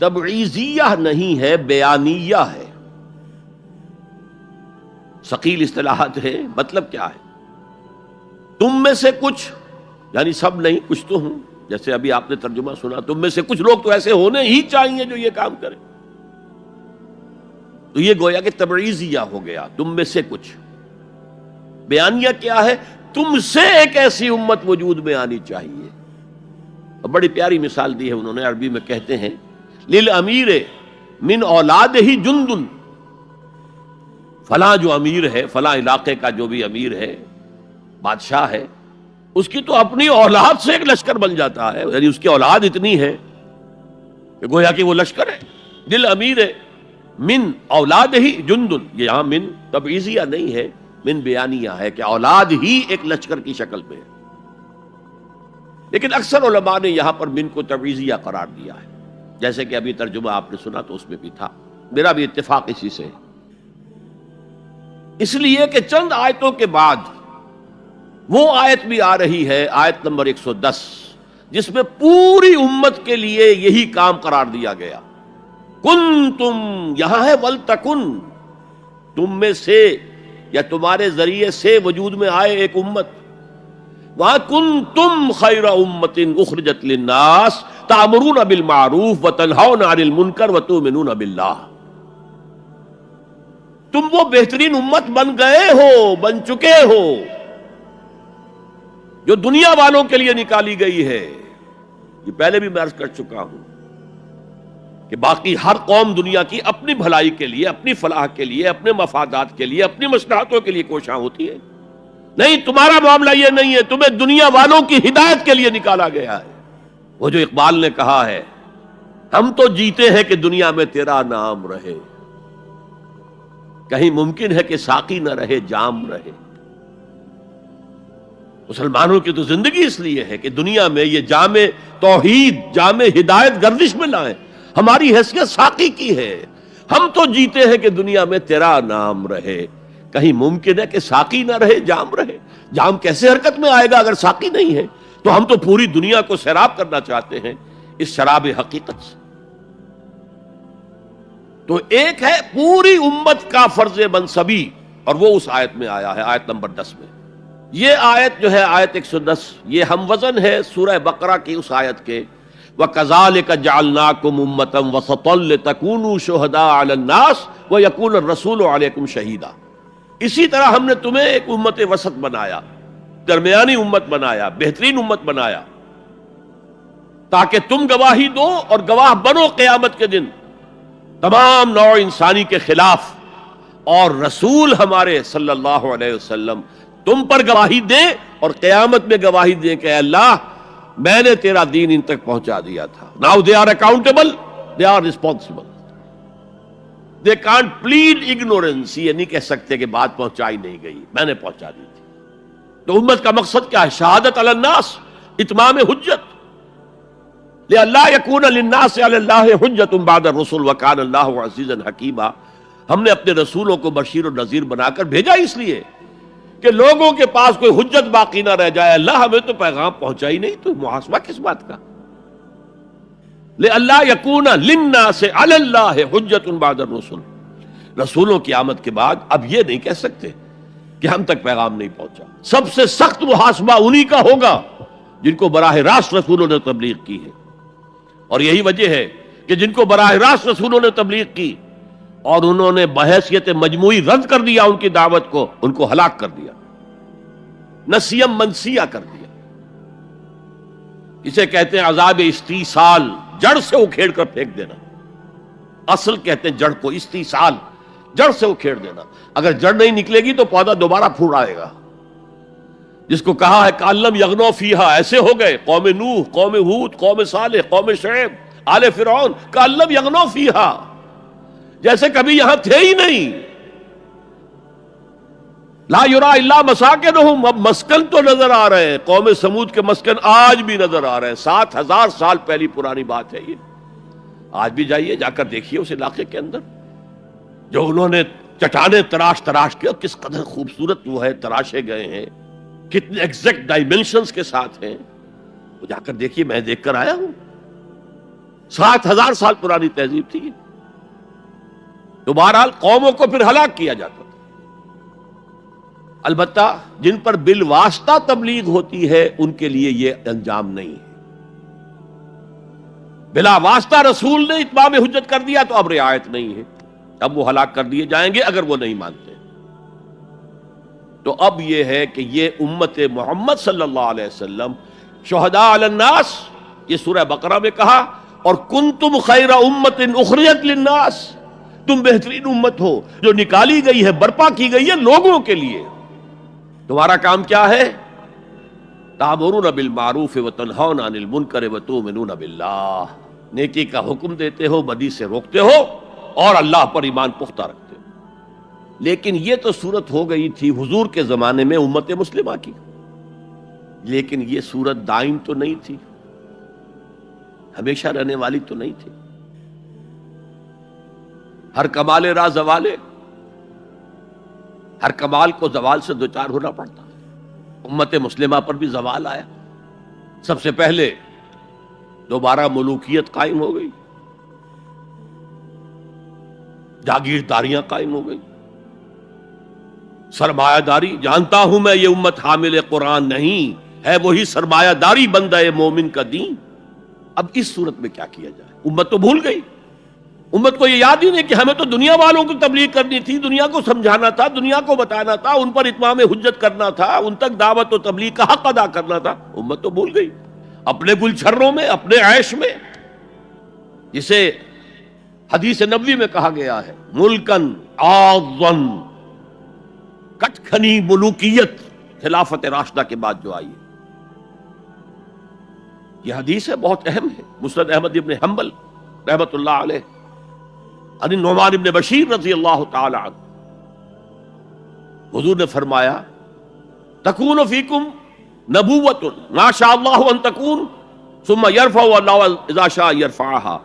تبعیضیہ نہیں ہے، بیانیہ ہے۔ ثقیل اصطلاحات ہے، مطلب کیا ہے؟ تم میں سے کچھ، یعنی سب نہیں، کچھ تو ہوں، جیسے ابھی آپ نے ترجمہ سنا، تم میں سے کچھ لوگ تو ایسے ہونے ہی چاہیے جو یہ کام کریں، تو یہ گویا کہ تبعیضیہ ہو گیا، تم میں سے کچھ۔ بیانیہ کیا ہے؟ تم سے ایک ایسی امت وجود میں آنی چاہیے۔ اور بڑی پیاری مثال دی ہے انہوں نے، عربی میں کہتے ہیں للامیر من اولادہ جند، فلاں جو امیر ہے، فلاں علاقے کا جو بھی امیر ہے، بادشاہ ہے، اس کی تو اپنی اولاد سے ایک لشکر بن جاتا ہے، یعنی اس کی اولاد اتنی ہے کہ گویا کہ وہ لشکر ہے۔ للامیر من اولادہ جند، یہ یہاں من تبعیضیہ نہیں ہے، من بیانیہ ہے کہ اولاد ہی ایک لشکر کی شکل میں ہے۔ لیکن اکثر علماء نے یہاں پر من کو تبعیضیہ قرار دیا ہے، جیسے کہ ابھی ترجمہ آپ نے سنا تو اس میں بھی تھا، میرا بھی اتفاق اسی سے ہے، اس لیے کہ چند آیتوں کے بعد وہ آیت بھی آ رہی ہے، آیت نمبر 110، جس میں پوری امت کے لیے یہی کام قرار دیا گیا۔ کنتم، یہاں ہے ولتکن، تم میں سے یا تمہارے ذریعے سے وجود میں آئے ایک امت، وہاں کنتم خیر امت اخرجت للناس تأمرون بالمعروف وتنہون عن المنکر وتؤمنون باللہ، تم وہ بہترین امت بن گئے ہو، بن چکے ہو، جو دنیا والوں کے لیے نکالی گئی ہے۔ یہ پہلے بھی میں عرض کر چکا ہوں کہ باقی ہر قوم دنیا کی اپنی بھلائی کے لیے، اپنی فلاح کے لیے، اپنے مفادات کے لیے، اپنی مصلحتوں کے لیے کوشاں ہوتی ہے، نہیں، تمہارا معاملہ یہ نہیں ہے، تمہیں دنیا والوں کی ہدایت کے لیے نکالا گیا ہے۔ وہ جو اقبال نے کہا ہے، ہم تو جیتے ہیں کہ دنیا میں تیرا نام رہے، کہیں ممکن ہے کہ ساقی نہ رہے جام رہے۔ مسلمانوں کی تو زندگی اس لیے ہے کہ دنیا میں یہ جام توحید، جام ہدایت گردش میں لائیں، ہماری حیثیت ساقی کی ہے۔ ہم تو جیتے ہیں کہ دنیا میں تیرا نام رہے، کہیں ممکن ہے کہ ساقی نہ رہے جام رہے۔ جام کیسے حرکت میں آئے گا اگر ساقی نہیں ہے؟ تو ہم تو پوری دنیا کو سیراب کرنا چاہتے ہیں اس شراب حقیقت سے۔ تو ایک ہے پوری امت کا فرض منصبی، اور وہ اس آیت میں آیا ہے، آیت نمبر 10 میں۔ یہ آیت جو ہے آیت 110، یہ ہم وزن ہے سورہ بقرہ کی اس آیت کے، وَكَذَلِكَ جَعَلْنَاكُمْ أُمَّةً وَسَطًا لِتَكُونُوا شُهَدَاءَ عَلَى النَّاسِ وَيَكُونَ الرَّسُولُ عَلَيْكُمْ شَهِيدًا۔ اسی طرح ہم نے تمہیں ایک امت وسط بنایا، درمیانی امت بنایا، بہترین امت بنایا، تاکہ تم گواہی دو اور گواہ بنو قیامت کے دن تمام نوع انسانی کے خلاف، اور رسول ہمارے صلی اللہ علیہ وسلم تم پر گواہی دیں اور قیامت میں گواہی دیں کہ اے اللہ میں نے تیرا دین ان تک پہنچا دیا تھا. Now they are accountable, they are responsible. They can't plead ignorance. یہ نہیں کہہ سکتے کہ بات پہنچائی نہیں گئی، میں نے پہنچا دی تھی. تو امت کا مقصد کیا ہے؟ شہادت علی الناس، اتمام حجت. لئلا یکون للناس علی اللہ حجت بعد الرسل وکان اللہ عزیزا حکیما. ہم نے اپنے رسولوں کو بشیر و نذیر بنا کر بھیجا اس لیے کہ لوگوں کے پاس کوئی حجت باقی نہ رہ جائے. اللہ ہمیں تو پیغام پہنچا ہی نہیں، تو محاسبہ کس بات کا؟ لئلا یکون للناس علی اللہ حجت بعد الرسل. رسولوں کی آمد کے بعد اب یہ نہیں کہہ سکتے کہ ہم تک پیغام نہیں پہنچا. سب سے سخت محاسبہ انہی کا ہوگا جن کو براہ راست رسولوں نے تبلیغ کی ہے. اور یہی وجہ ہے کہ جن کو براہ راست رسولوں نے تبلیغ کی اور انہوں نے بحیثیت مجموعی رد کر دیا ان کی دعوت کو، ان کو ہلاک کر دیا، نسیم منسیہ کر دیا. اسے کہتے ہیں عذاب استیصال، جڑ سے اکھیڑ کر پھینک دینا. اصل کہتے ہیں جڑ کو، استیصال جڑ سے اکھیڑ دینا. اگر جڑ نہیں نکلے گی تو پودا دوبارہ پھوٹ آئے گا. جس کو کہا ہے کالم یغنو فیہا، ایسے ہو گئے قوم نوح، قوم ہود، قوم صالح، قوم شعیب، آل فرعون، کالم یغنو فیہا، جیسے کبھی یہاں تھے ہی نہیں. لا یرا الا مساکنہم، اب مسکن تو نظر آ رہے ہیں. قوم سمود کے مسکن آج بھی نظر آ رہے ہیں. 7000 سال پہلی پرانی بات ہے یہ. آج بھی جائیے، جا کر دیکھیے اس علاقے کے اندر جو انہوں نے چٹانیں تراش کے، کس قدر خوبصورت وہ ہے، تراشے گئے ہیں، کتنے ایگزیکٹ ڈائمنشنز کے ساتھ ہیں. وہ جا کر دیکھیے، میں دیکھ کر آیا ہوں. 7000 سال پرانی تہذیب تھی. تو بہرحال قوموں کو پھر ہلاک کیا جاتا تھا. البتہ جن پر بالواسطہ تبلیغ ہوتی ہے ان کے لیے یہ انجام نہیں ہے. بلا واسطہ رسول نے اتمام حجت کر دیا تو اب رعایت نہیں ہے، اب وہ ہلاک کر دیے جائیں گے اگر وہ نہیں مانتے. تو اب یہ ہے کہ یہ امت محمد صلی اللہ علیہ وسلم شہداء علی الناس، یہ سورہ بقرہ میں کہا، اور کنتم خیر امت اخرجت للناس، تم بہترین امت ہو جو نکالی گئی ہے، برپا کی گئی ہے لوگوں کے لیے. تمہارا کام کیا ہے؟ تأمرون بالمعروف وتنہون عن المنکر وتؤمنون باللہ، نیکی کا حکم دیتے ہو، بدی سے روکتے ہو، اور اللہ پر ایمان پختہ رکھتے ہو. لیکن یہ تو صورت ہو گئی تھی حضور کے زمانے میں امت مسلمہ کی، لیکن یہ صورت دائم تو نہیں تھی، ہمیشہ رہنے والی تو نہیں تھی. ہر کمال راہ زوالے، ہر کمال کو زوال سے دوچار ہونا پڑتا. امت مسلمہ پر بھی زوال آیا. سب سے پہلے دوبارہ ملوکیت قائم ہو گئی، جاگیرداریاں قائم ہو گئی، سرمایہ داری. جانتا ہوں میں یہ امت حامل قرآن نہیں ہے، وہی سرمایہ داری بندہ مومن کا دین. اب اس صورت میں کیا کیا جائے؟ امت تو بھول گئی. امت کو یہ یاد ہی نہیں کہ ہمیں تو دنیا والوں کو تبلیغ کرنی تھی، دنیا کو سمجھانا تھا، دنیا کو بتانا تھا، ان پر اتمام حجت کرنا تھا، ان تک دعوت و تبلیغ کا حق ادا کرنا تھا. امت تو بھول گئی اپنے گلچھروں میں، اپنے عیش میں، جسے حدیث نبوی میں کہا گیا ہے ملکن عاضن، کٹ کھنی ملوکیت خلافت راشدہ کے بعد جو آئی ہے. یہ حدیث ہے، بہت اہم ہے. مسند احمد ابن حنبل رحمت اللہ علیہ عن النعمان ابن بشیر رضی اللہ تعالی عنہ، حضور نے فرمایا تکون فیکم نبوت ما شاء اللہ ان تکون ثم یرفع اللہ اذا شاء یرفعها.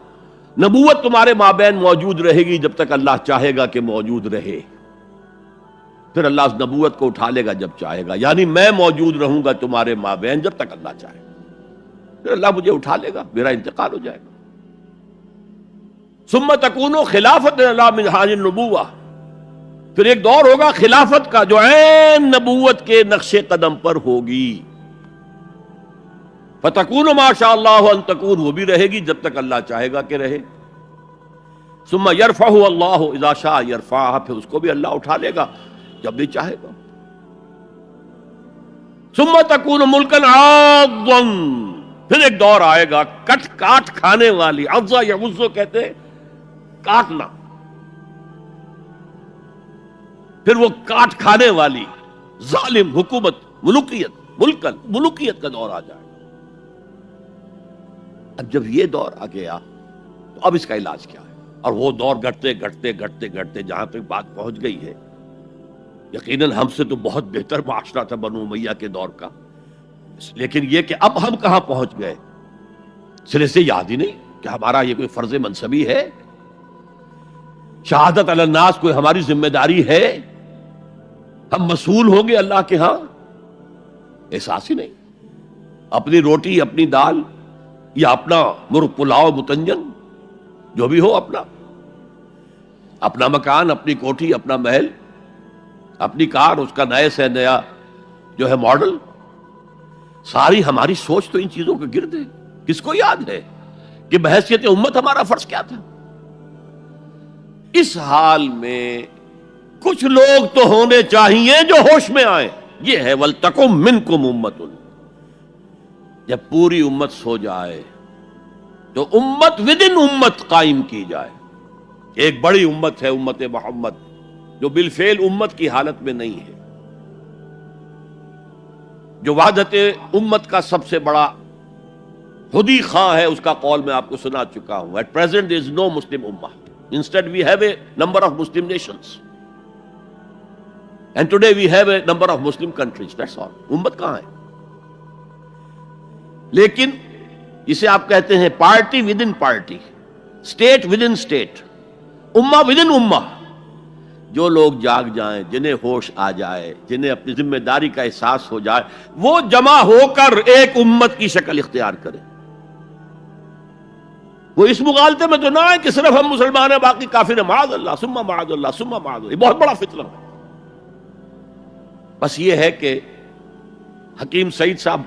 نبوت تمہارے مابین موجود رہے گی جب تک اللہ چاہے گا کہ موجود رہے، پھر اللہ اس نبوت کو اٹھا لے گا جب چاہے گا. یعنی میں موجود رہوں گا تمہارے مابین جب تک اللہ چاہے گا، پھر اللہ مجھے اٹھا لے گا، میرا انتقال ہو جائے گا. ثم تکون خلافت اللہ من حاج النبوہ، پھر ایک دور ہوگا خلافت کا جو عین نبوت کے نقش قدم پر ہوگی. فتکون ما شاء اللہ ان تکون، وہ بھی رہے گی جب تک اللہ چاہے گا کہ رہے. ثم یرفع اللہ اذا شاء یرفعها، پھر اس کو بھی اللہ اٹھا لے گا جب بھی چاہے گا. ثم تکون ملکن عاضا، پھر ایک دور آئے گا کٹ کاٹ کھانے والی. عضا یعض کہتے کاٹنا. پھر وہ کاٹ کھانے والی ظالم حکومت ملوکیت کا دور آ جائے. اب جب یہ دور آ گیا تو اب اس کا علاج کیا ہے؟ اور وہ دور گھٹتے گھٹتے گھٹتے گھٹتے جہاں تک بات پہنچ گئی ہے، یقیناً ہم سے تو بہت بہتر معاشرہ تھا بنو امیہ کے دور کا، لیکن یہ کہ اب ہم کہاں پہنچ گئے سرے سے یاد ہی نہیں کہ ہمارا یہ کوئی فرض منصبی ہے، شہادت علی الناس کوئی ہماری ذمہ داری ہے، ہم مسئول ہوں گے اللہ کے ہاں. احساس ہی نہیں. اپنی روٹی، اپنی دال یا اپنا مرغ پلاؤ متنجن جو بھی ہو، اپنا مکان، اپنی کوٹھی، اپنا محل، اپنی کار، اس کا نئے سے نیا جو ہے ماڈل، ساری ہماری سوچ تو ان چیزوں کے گرد ہے. کس کو یاد ہے کہ بحیثیت امت ہمارا فرض کیا تھا؟ اس حال میں کچھ لوگ تو ہونے چاہیے جو ہوش میں آئیں. یہ ہے وَلْتَكُمْ مِنْكُمْ أُمَّةٌ. جب پوری امت سو جائے تو امت ودن امت قائم کی جائے. ایک بڑی امت ہے امت محمد، جو بالفعل امت کی حالت میں نہیں ہے، جو وحدت امت کا سب سے بڑا خودی خواہ ہے. اس کا قول میں آپ کو سنا چکا ہوں. At present there is no Muslim ummah. Instead we have a number of Muslim nations. And today we have a number of Muslim countries. That's all. امت کہاں ہے؟ لیکن اسے آپ کہتے ہیں party with in party, state with in state, امہ with in امہ. جو لوگ جاگ جائیں، جنہیں ہوش آ جائے، جنہیں اپنی ذمہ داری کا احساس ہو جائے، وہ جمع ہو کر ایک امت کی شکل اختیار کریں. وہ اس مغالطے میں تو نہ ہے کہ صرف ہم مسلمان ہیں باقی کافر ہیں. معاذ اللہ ثم معاذ اللہ ثم معاذ اللہ. یہ بہت بڑا فتنہ ہے. بس یہ ہے کہ حکیم سعید صاحب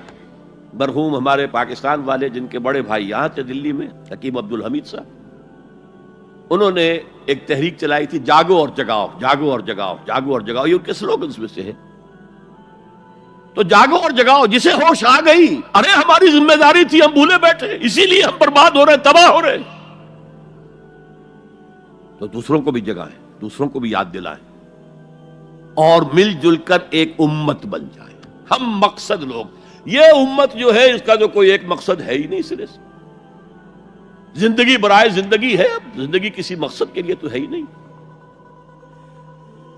مرحوم ہمارے پاکستان والے، جن کے بڑے بھائی یہاں تھے دلی میں، حکیم عبدالحمید صاحب، انہوں نے ایک تحریک چلائی تھی، جاگو اور جگاؤ، جاگو اور جگاؤ، جاگو اور جگاؤ. یہ ان کے سلوگنز میں سے ہے. تو جاگو اور جگاؤ، جسے ہوش آ گئی، ارے ہماری ذمہ داری تھی، ہم بھولے بیٹھے، اسی لیے ہم برباد ہو رہے، تباہ ہو رہے، تو دوسروں کو بھی جگائیں، دوسروں کو بھی یاد دلائیں، اور مل جل کر ایک امت بن جائیں. ہم مقصد لوگ، یہ امت جو ہے اس کا جو کوئی ایک مقصد ہے ہی نہیں سرے سے. زندگی برائے زندگی ہے، اب زندگی کسی مقصد کے لیے تو ہے ہی نہیں.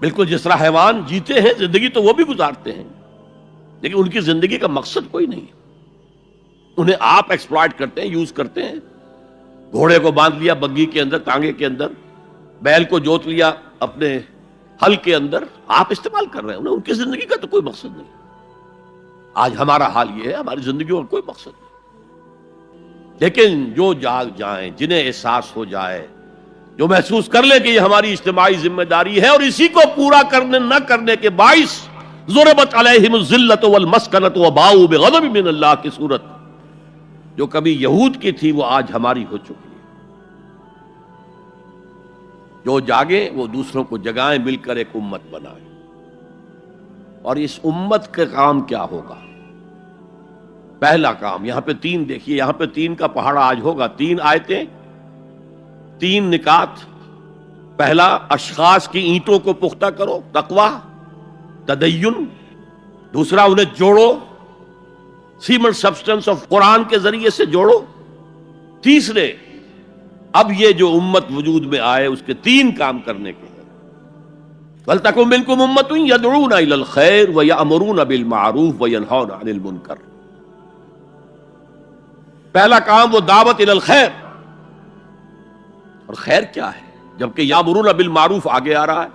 بالکل جس طرح حیوان جیتے ہیں، زندگی تو وہ بھی گزارتے ہیں، لیکن ان کی زندگی کا مقصد کوئی نہیں. انہیں آپ ایکسپلائٹ کرتے ہیں، یوز کرتے ہیں. گھوڑے کو باندھ لیا بگی کے اندر، تانگے کے اندر، بیل کو جوت لیا اپنے حل کے اندر، آپ استعمال کر رہے ہیں. ان کی زندگی کا تو کوئی مقصد نہیں. آج ہمارا حال یہ ہے، ہماری زندگیوں کا کوئی مقصد نہیں. لیکن جو جاگ جائیں، جنہیں احساس ہو جائے، جو محسوس کر لیں کہ یہ ہماری اجتماعی ذمہ داری ہے، اور اسی کو پورا کرنے نہ کرنے کے باعث ضربت علیہم الذلۃ والمسکنۃ وباؤوا بغضب من اللہ کی صورت جو کبھی یہود کی تھی، وہ آج ہماری ہو چکی ہے. جو جاگیں وہ دوسروں کو جگائیں، مل کر ایک امت بنائیں. اور اس امت کا کام کیا ہوگا؟ پہلا کام یہاں پہ 3 دیکھیے، یہاں پہ 3 کا پہاڑا آج ہوگا. 3 آیتیں، 3 نکات. پہلا، اشخاص کی اینٹوں کو پختہ کرو، تقوی، تدین. دوسرا، انہیں جوڑو، سیمنٹ سبسٹنس آف قرآن کے ذریعے سے جوڑو. تیسرے، اب یہ جو امت وجود میں آئے اس کے 3 کام کرنے کے ہیں. وَلْتَكُن مِّنكُمْ أُمَّةٌ يَدْعُونَ إِلَى الْخَيْرِ وَيَأْمُرُونَ بِالْمَعْرُوفِ وَيَنْهَوْنَ عَنِ الْمُنكَرِ. پہلا کام وہ دعوت الی الخیر. اور خیر کیا ہے؟ جبکہ یامرون بالمعروف آگے آ رہا ہے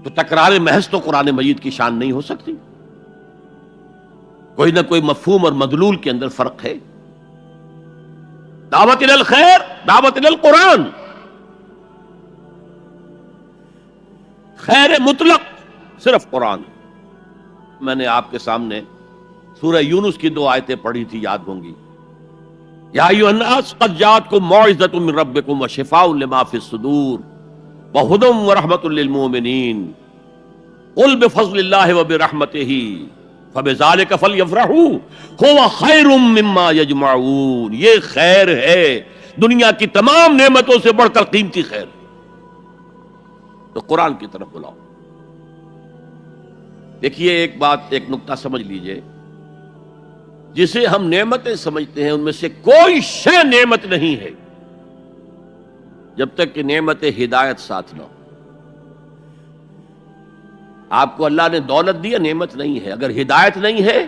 تو تکرار محض تو قرآن مجید کی شان نہیں ہو سکتی. کوئی نہ کوئی مفہوم اور مدلول کے اندر فرق ہے. دعوت الی الخیر، دعوت الی القرآن. خیر مطلق صرف قرآن. میں نے آپ کے سامنے سورہ یونس کی 2 آیتیں پڑھی تھی، یاد ہوں گی. یا ایھا الناس قد جاءتکم موعظۃ من ربکم وشفاء لما فی الصدور وہدی ورحمۃ للمؤمنین قل بفضل اللہ وبرحمتہ فبذلک فلیفرحوا ھو خیر مما یجمعون. یہ خیر ہے، دنیا کی تمام نعمتوں سے بڑھ کر قیمتی خیر. تو قرآن کی طرف بلاؤ۔ دیکھیے ایک بات، ایک نقطہ سمجھ لیجئے، جسے ہم نعمتیں سمجھتے ہیں ان میں سے کوئی شے نعمت نہیں ہے جب تک کہ نعمت ہدایت ساتھ نہ ہو۔ آپ کو اللہ نے دولت دی ہے، نعمت نہیں ہے۔ اگر ہدایت نہیں ہے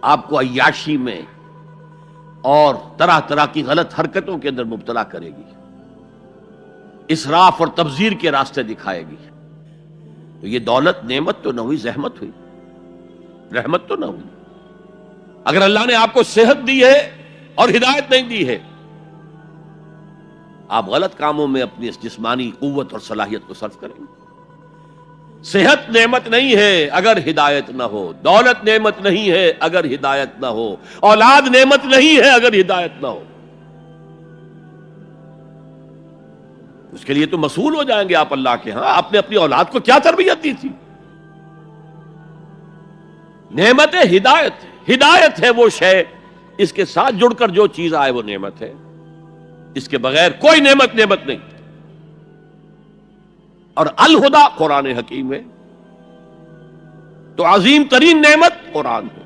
آپ کو عیاشی میں اور طرح طرح کی غلط حرکتوں کے اندر مبتلا کرے گی، اسراف اور تبذیر کے راستے دکھائے گی۔ تو یہ دولت نعمت تو نہ ہوئی، زحمت ہوئی، رحمت تو نہ ہوئی۔ اگر اللہ نے آپ کو صحت دی ہے اور ہدایت نہیں دی ہے، آپ غلط کاموں میں اپنی اس جسمانی قوت اور صلاحیت کو صرف کریں گے۔ صحت نعمت نہیں ہے اگر ہدایت نہ ہو، دولت نعمت نہیں ہے اگر ہدایت نہ ہو، اولاد نعمت نہیں ہے اگر ہدایت نہ ہو۔ اس کے لیے تو مسئول ہو جائیں گے آپ اللہ کے ہاں۔ آپ نے اپنی اولاد کو کیا تربیت دی تھی؟ نعمت ہدایت، ہدایت ہے وہ شے، اس کے ساتھ جڑ کر جو چیز آئے وہ نعمت ہے، اس کے بغیر کوئی نعمت نعمت نہیں۔ اور الہدا قرآن حکیم ہے، تو عظیم ترین نعمت قرآن ہے،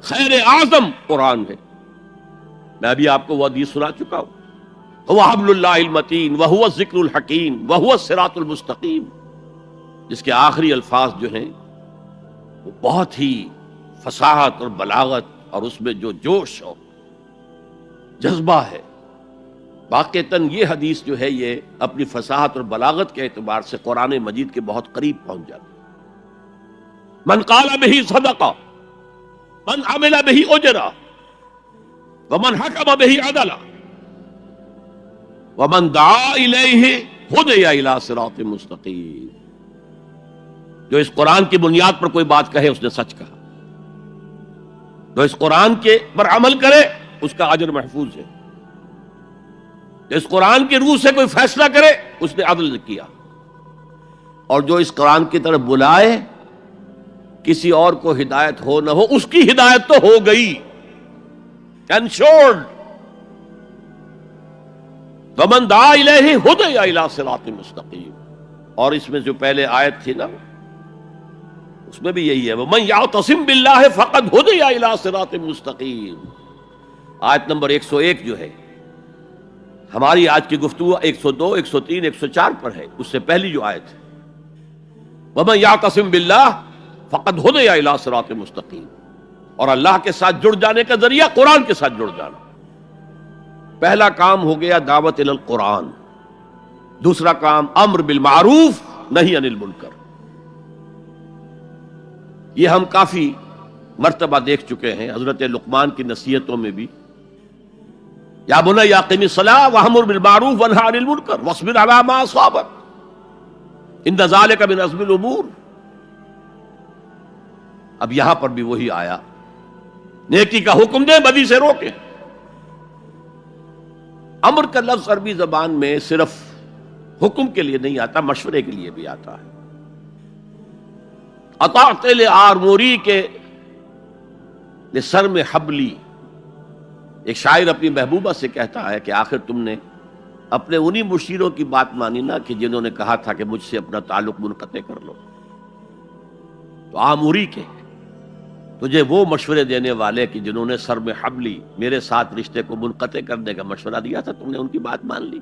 خیر اعظم قرآن ہے۔ میں ابھی آپ کو وہ حدیث سنا چکا ہوں، هو حبل اللہ المتین وهو الذکر الحکیم وهو الصراط المستقیم، جس کے آخری الفاظ جو ہیں وہ بہت ہی فصاحت اور بلاغت اور اس میں جو جوش اور جذبہ ہے۔ واقعتاً یہ حدیث جو ہے یہ اپنی فصاحت اور بلاغت کے اعتبار سے قرآن مجید کے بہت قریب پہنچ جاتی ہے۔ من قال بہ صدقہ، من عمل بہ اجرا، ومن حکم بہ عدلا، ومن دعا الیہ ہدی الی صراط مستقیم۔ جو اس قرآن کی بنیاد پر کوئی بات کہے اس نے سچ کہا، جو اس قرآن کے پر عمل کرے اس کا اجر محفوظ ہے، جو اس قرآن کی روح سے کوئی فیصلہ کرے اس نے عدل کیا، اور جو اس قرآن کی طرف بلائے کسی اور کو ہدایت ہو نہ ہو اس کی ہدایت تو ہو گئی، انشورڈ۔ ومن دعا الیہ ہدی الی صراط مستقیم۔ اور اس میں جو پہلے آیت تھی نا اس میں بھی یہی ہے، ومن یعتصم باللہ فقد ہدی الی صراط مستقیم۔ آیت نمبر 101 جو ہے ہماری آج کی گفتگو 102، 103، 104 پر ہے، اس سے پہلی جو آیت ہے وَمَن يَعْتَصِم بِاللَّهِ فَقَدْ هُدِيَ إِلَىٰ صِرَاطٍ مُسْتَقِيمٍ۔ اور اللہ کے ساتھ جڑ جانے کا ذریعہ قرآن کے ساتھ جڑ جانا۔ پہلا کام ہو گیا دعوت الی القرآن، دوسرا کام امر بالمعروف نہی عن المنکر۔ یہ ہم کافی مرتبہ دیکھ چکے ہیں حضرت لقمان کی نصیحتوں میں بھی، یا بنی اقم الصلاۃ وامر بالمعروف وانہی عن المنکر واصبر علی ما اصابک ان ذلک من عزم الامور۔ اب یہاں پر بھی وہی آیا، نیکی کا حکم دیں، بدی سے روکیں۔ امر کا لفظ عربی زبان میں صرف حکم کے لیے نہیں آتا، مشورے کے لیے بھی آتا ہے۔ اطاعت لآمری کے لسر میں حبلی، ایک شاعر اپنی محبوبہ سے کہتا ہے کہ آخر تم نے اپنے انہی مشیروں کی بات مانی نا کہ جنہوں نے کہا تھا کہ مجھ سے اپنا تعلق منقطع کر لو۔ تو آموری کے تجھے وہ مشورے دینے والے کہ جنہوں نے سر میں حبلی، میرے ساتھ رشتے کو منقطع کرنے کا مشورہ دیا تھا، تم نے ان کی بات مان لی۔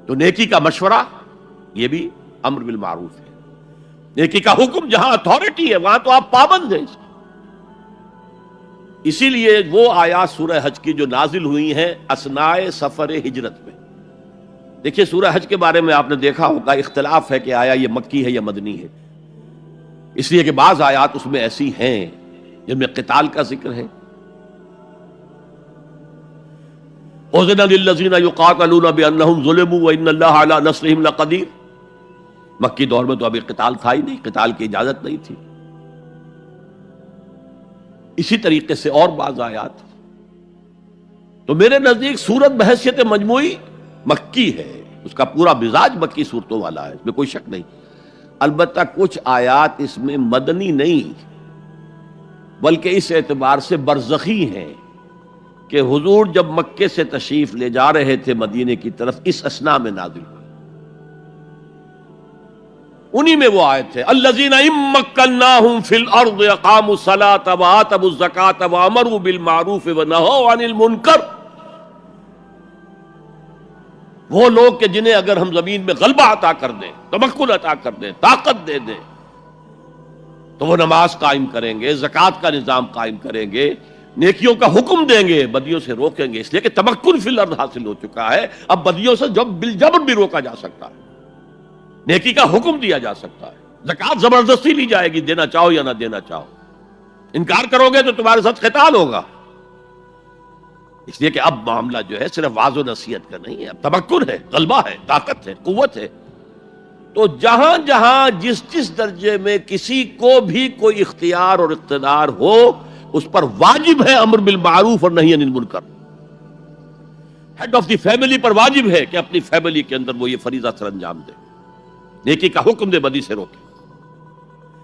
تو نیکی کا مشورہ یہ بھی امر بالمعروف ہے، نیکی کا حکم جہاں اتھارٹی ہے وہاں تو آپ پابند ہیں۔ اسی لیے وہ آیات سورہ حج کی جو نازل ہوئی ہیں اثناء سفر ہجرت میں، دیکھیے سورہ حج کے بارے میں آپ نے دیکھا ہوگا اختلاف ہے کہ آیا یہ مکی ہے یا مدنی ہے، اس لیے کہ بعض آیات اس میں ایسی ہیں جن میں قتال کا ذکر ہے۔ اذن للذین یقاتلون بانہم ظلموا وان اللہ علی نصرہم لقدیر۔ مکی دور میں تو ابھی قتال تھا ہی نہیں، قتال کی اجازت نہیں تھی۔ اسی طریقے سے اور بعض آیات، تو میرے نزدیک سورت بحیثیت مجموعی مکی ہے، اس کا پورا مزاج مکی صورتوں والا ہے، اس میں کوئی شک نہیں۔ البتہ کچھ آیات اس میں مدنی نہیں بلکہ اس اعتبار سے برزخی ہیں کہ حضور جب مکے سے تشریف لے جا رہے تھے مدینے کی طرف، اس اثناء میں نازل ہوئی۔ انہی میں وہ آیت ہے الذین ان مکناہم فی الارض اقاموا الصلاۃ وآتوا الزکاۃ وامروا بالمعروف ونہوا عن المنکر، وہ لوگ کہ جنہیں اگر ہم زمین میں غلبہ عطا کر دیں، تمکن عطا کر دیں، طاقت دے دیں، تو وہ نماز قائم کریں گے، زکوٰۃ کا نظام قائم کریں گے، نیکیوں کا حکم دیں گے، بدیوں سے روکیں گے، اس لیے کہ تمکن فی الارض حاصل ہو چکا ہے، اب بدیوں سے جب بالجبر بھی روکا جا سکتا ہے، نیکی کا حکم دیا جا سکتا ہے، زکوٰۃ زبردستی لی جائے گی، دینا چاہو یا نہ دینا چاہو، انکار کرو گے تو تمہارے ساتھ قتال ہوگا، اس لیے کہ اب معاملہ جو ہے صرف واعظ و نصیحت کا نہیں ہے، اب تمکن ہے، غلبہ ہے، طاقت ہے، قوت ہے۔ تو جہاں جہاں جس جس درجے میں کسی کو بھی کوئی اختیار اور اقتدار ہو، اس پر واجب ہے امر بالمعروف اور نہی عن المنکر۔ ہیڈ آف دی فیملی پر واجب ہے کہ اپنی فیملی کے اندر وہ یہ فریضہ سر انجام دے، نیکی کا حکم دے، بدی سے روکے۔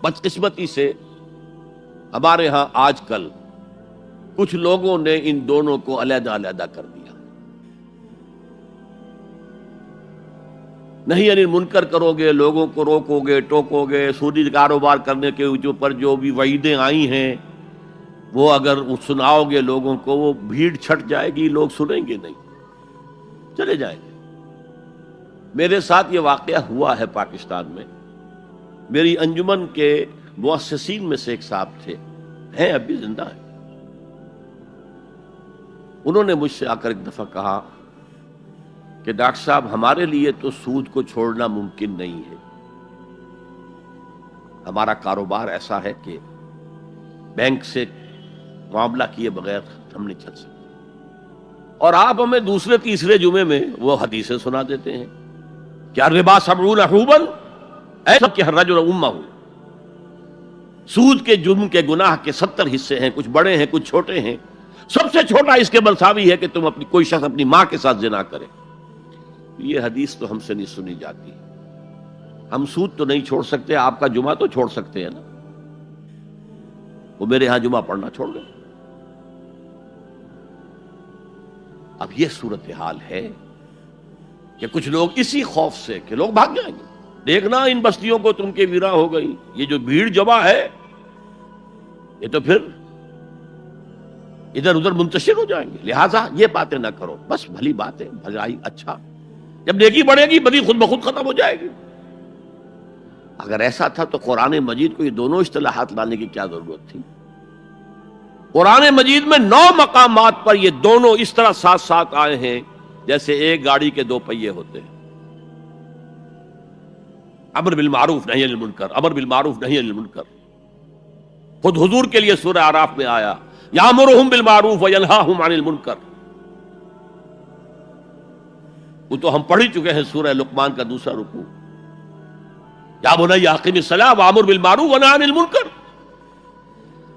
بدقسمتی سے ہمارے ہاں آج کل کچھ لوگوں نے ان دونوں کو علیحدہ علیحدہ کر دیا، نہیں عن المنکر کرو گے، لوگوں کو روکو گے، ٹوکو گے، سودی کاروبار کرنے کے اوپر جو بھی وعیدیں آئی ہیں وہ اگر سناؤ گے لوگوں کو، وہ بھیڑ چھٹ جائے گی، لوگ سنیں گے نہیں، چلے جائیں گے۔ میرے ساتھ یہ واقعہ ہوا ہے پاکستان میں، میری انجمن کے مؤسسین میں سے ایک صاحب تھے، ہیں اب بھی زندہ ہیں، انہوں نے مجھ سے آ کر ایک دفعہ کہا کہ ڈاکٹر صاحب ہمارے لیے تو سود کو چھوڑنا ممکن نہیں ہے، ہمارا کاروبار ایسا ہے کہ بینک سے معاملہ کیے بغیر ہم نہیں چل سکتے، اور آپ ہمیں دوسرے تیسرے جمعے میں وہ حدیثیں سنا دیتے ہیں کہ الربا 70 حوبا ایسا کہ ہر رجل امہ، سود کے جرم کے گناہ کے 70 حصے ہیں، کچھ بڑے ہیں کچھ چھوٹے ہیں، سب سے چھوٹا اس کے مساوی ہے کہ تم کوئی شخص اپنی ماں کے ساتھ زنا کرے۔ یہ حدیث تو ہم سے نہیں سنی جاتی، ہم سود تو نہیں چھوڑ سکتے، آپ کا جمعہ تو چھوڑ سکتے ہیں نا، وہ میرے ہاں جمعہ پڑھنا چھوڑ دیں۔ اب یہ صورتحال ہے کہ کچھ لوگ اسی خوف سے کہ لوگ بھاگ جائیں گے، دیکھنا ان بستیوں کو تم کے ویراں ہو گئی، یہ جو بھیڑ جمع ہے یہ تو پھر ادھر ادھر منتشر ہو جائیں گے، لہٰذا یہ باتیں نہ کرو، بس بھلی باتیں، بھلائی، اچھا، جب نیکی بڑھے گی بدی خود بخود ختم ہو جائے گی۔ اگر ایسا تھا تو قرآن مجید کو یہ دونوں اصطلاحات لانے کی کیا ضرورت تھی؟ قرآن مجید میں 9 مقامات پر یہ دونوں اس طرح ساتھ ساتھ آئے ہیں جیسے ایک گاڑی کے 2 پہیے ہوتے ہیں، امر بالمعروف نہی عن المنکر، امر بالمعروف نہی عن المنکر۔ خود حضور کے لیے سورہ اعراف میں آیا یامرہم بالمعروف وینہاہم عن المنکر، وہ تو ہم پڑھ ہی چکے ہیں سورہ لقمان کا دوسرا رکوع، یا بنی اقم الصلاۃ وامر بالمعروف ونہی عن المنکر۔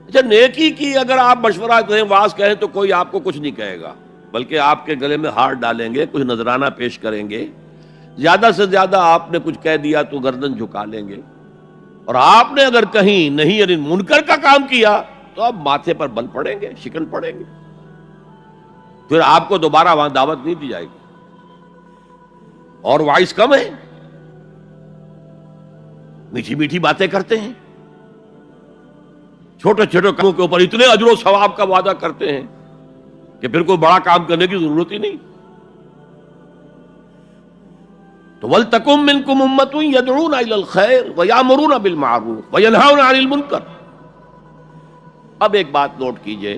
اچھا، نیکی کی اگر آپ مشورہ کریں، واز کہیں تو کوئی آپ کو کچھ نہیں کہے گا، بلکہ آپ کے گلے میں ہار ڈالیں گے، کچھ نذرانہ پیش کریں گے، زیادہ سے زیادہ آپ نے کچھ کہہ دیا تو گردن جھکا لیں گے، اور آپ نے اگر کہیں نہیں یعنی منکر کا کام کیا تو اب ماتھے پر بل پڑیں گے، شکن پڑیں گے، پھر آپ کو دوبارہ وہاں دعوت نہیں دی جائے گی، اور وائس کم ہے، میٹھی میٹھی باتیں کرتے ہیں، چھوٹے چھوٹے کاموں کے اوپر اتنے اجر و ثواب کا وعدہ کرتے ہیں کہ پھر کوئی بڑا کام کرنے کی ضرورت ہی نہیں۔ تو وَلْتَكُن مِّنكُمْ أُمَّةٌ يَدْعُونَ إِلَى الْخَيْرِ وَيَأْمُرُونَ بِالْمَعْرُوفِ وَيَنْهَوْنَ عَنِ الْمُنكَرِ۔ اب ایک بات نوٹ کیجئے،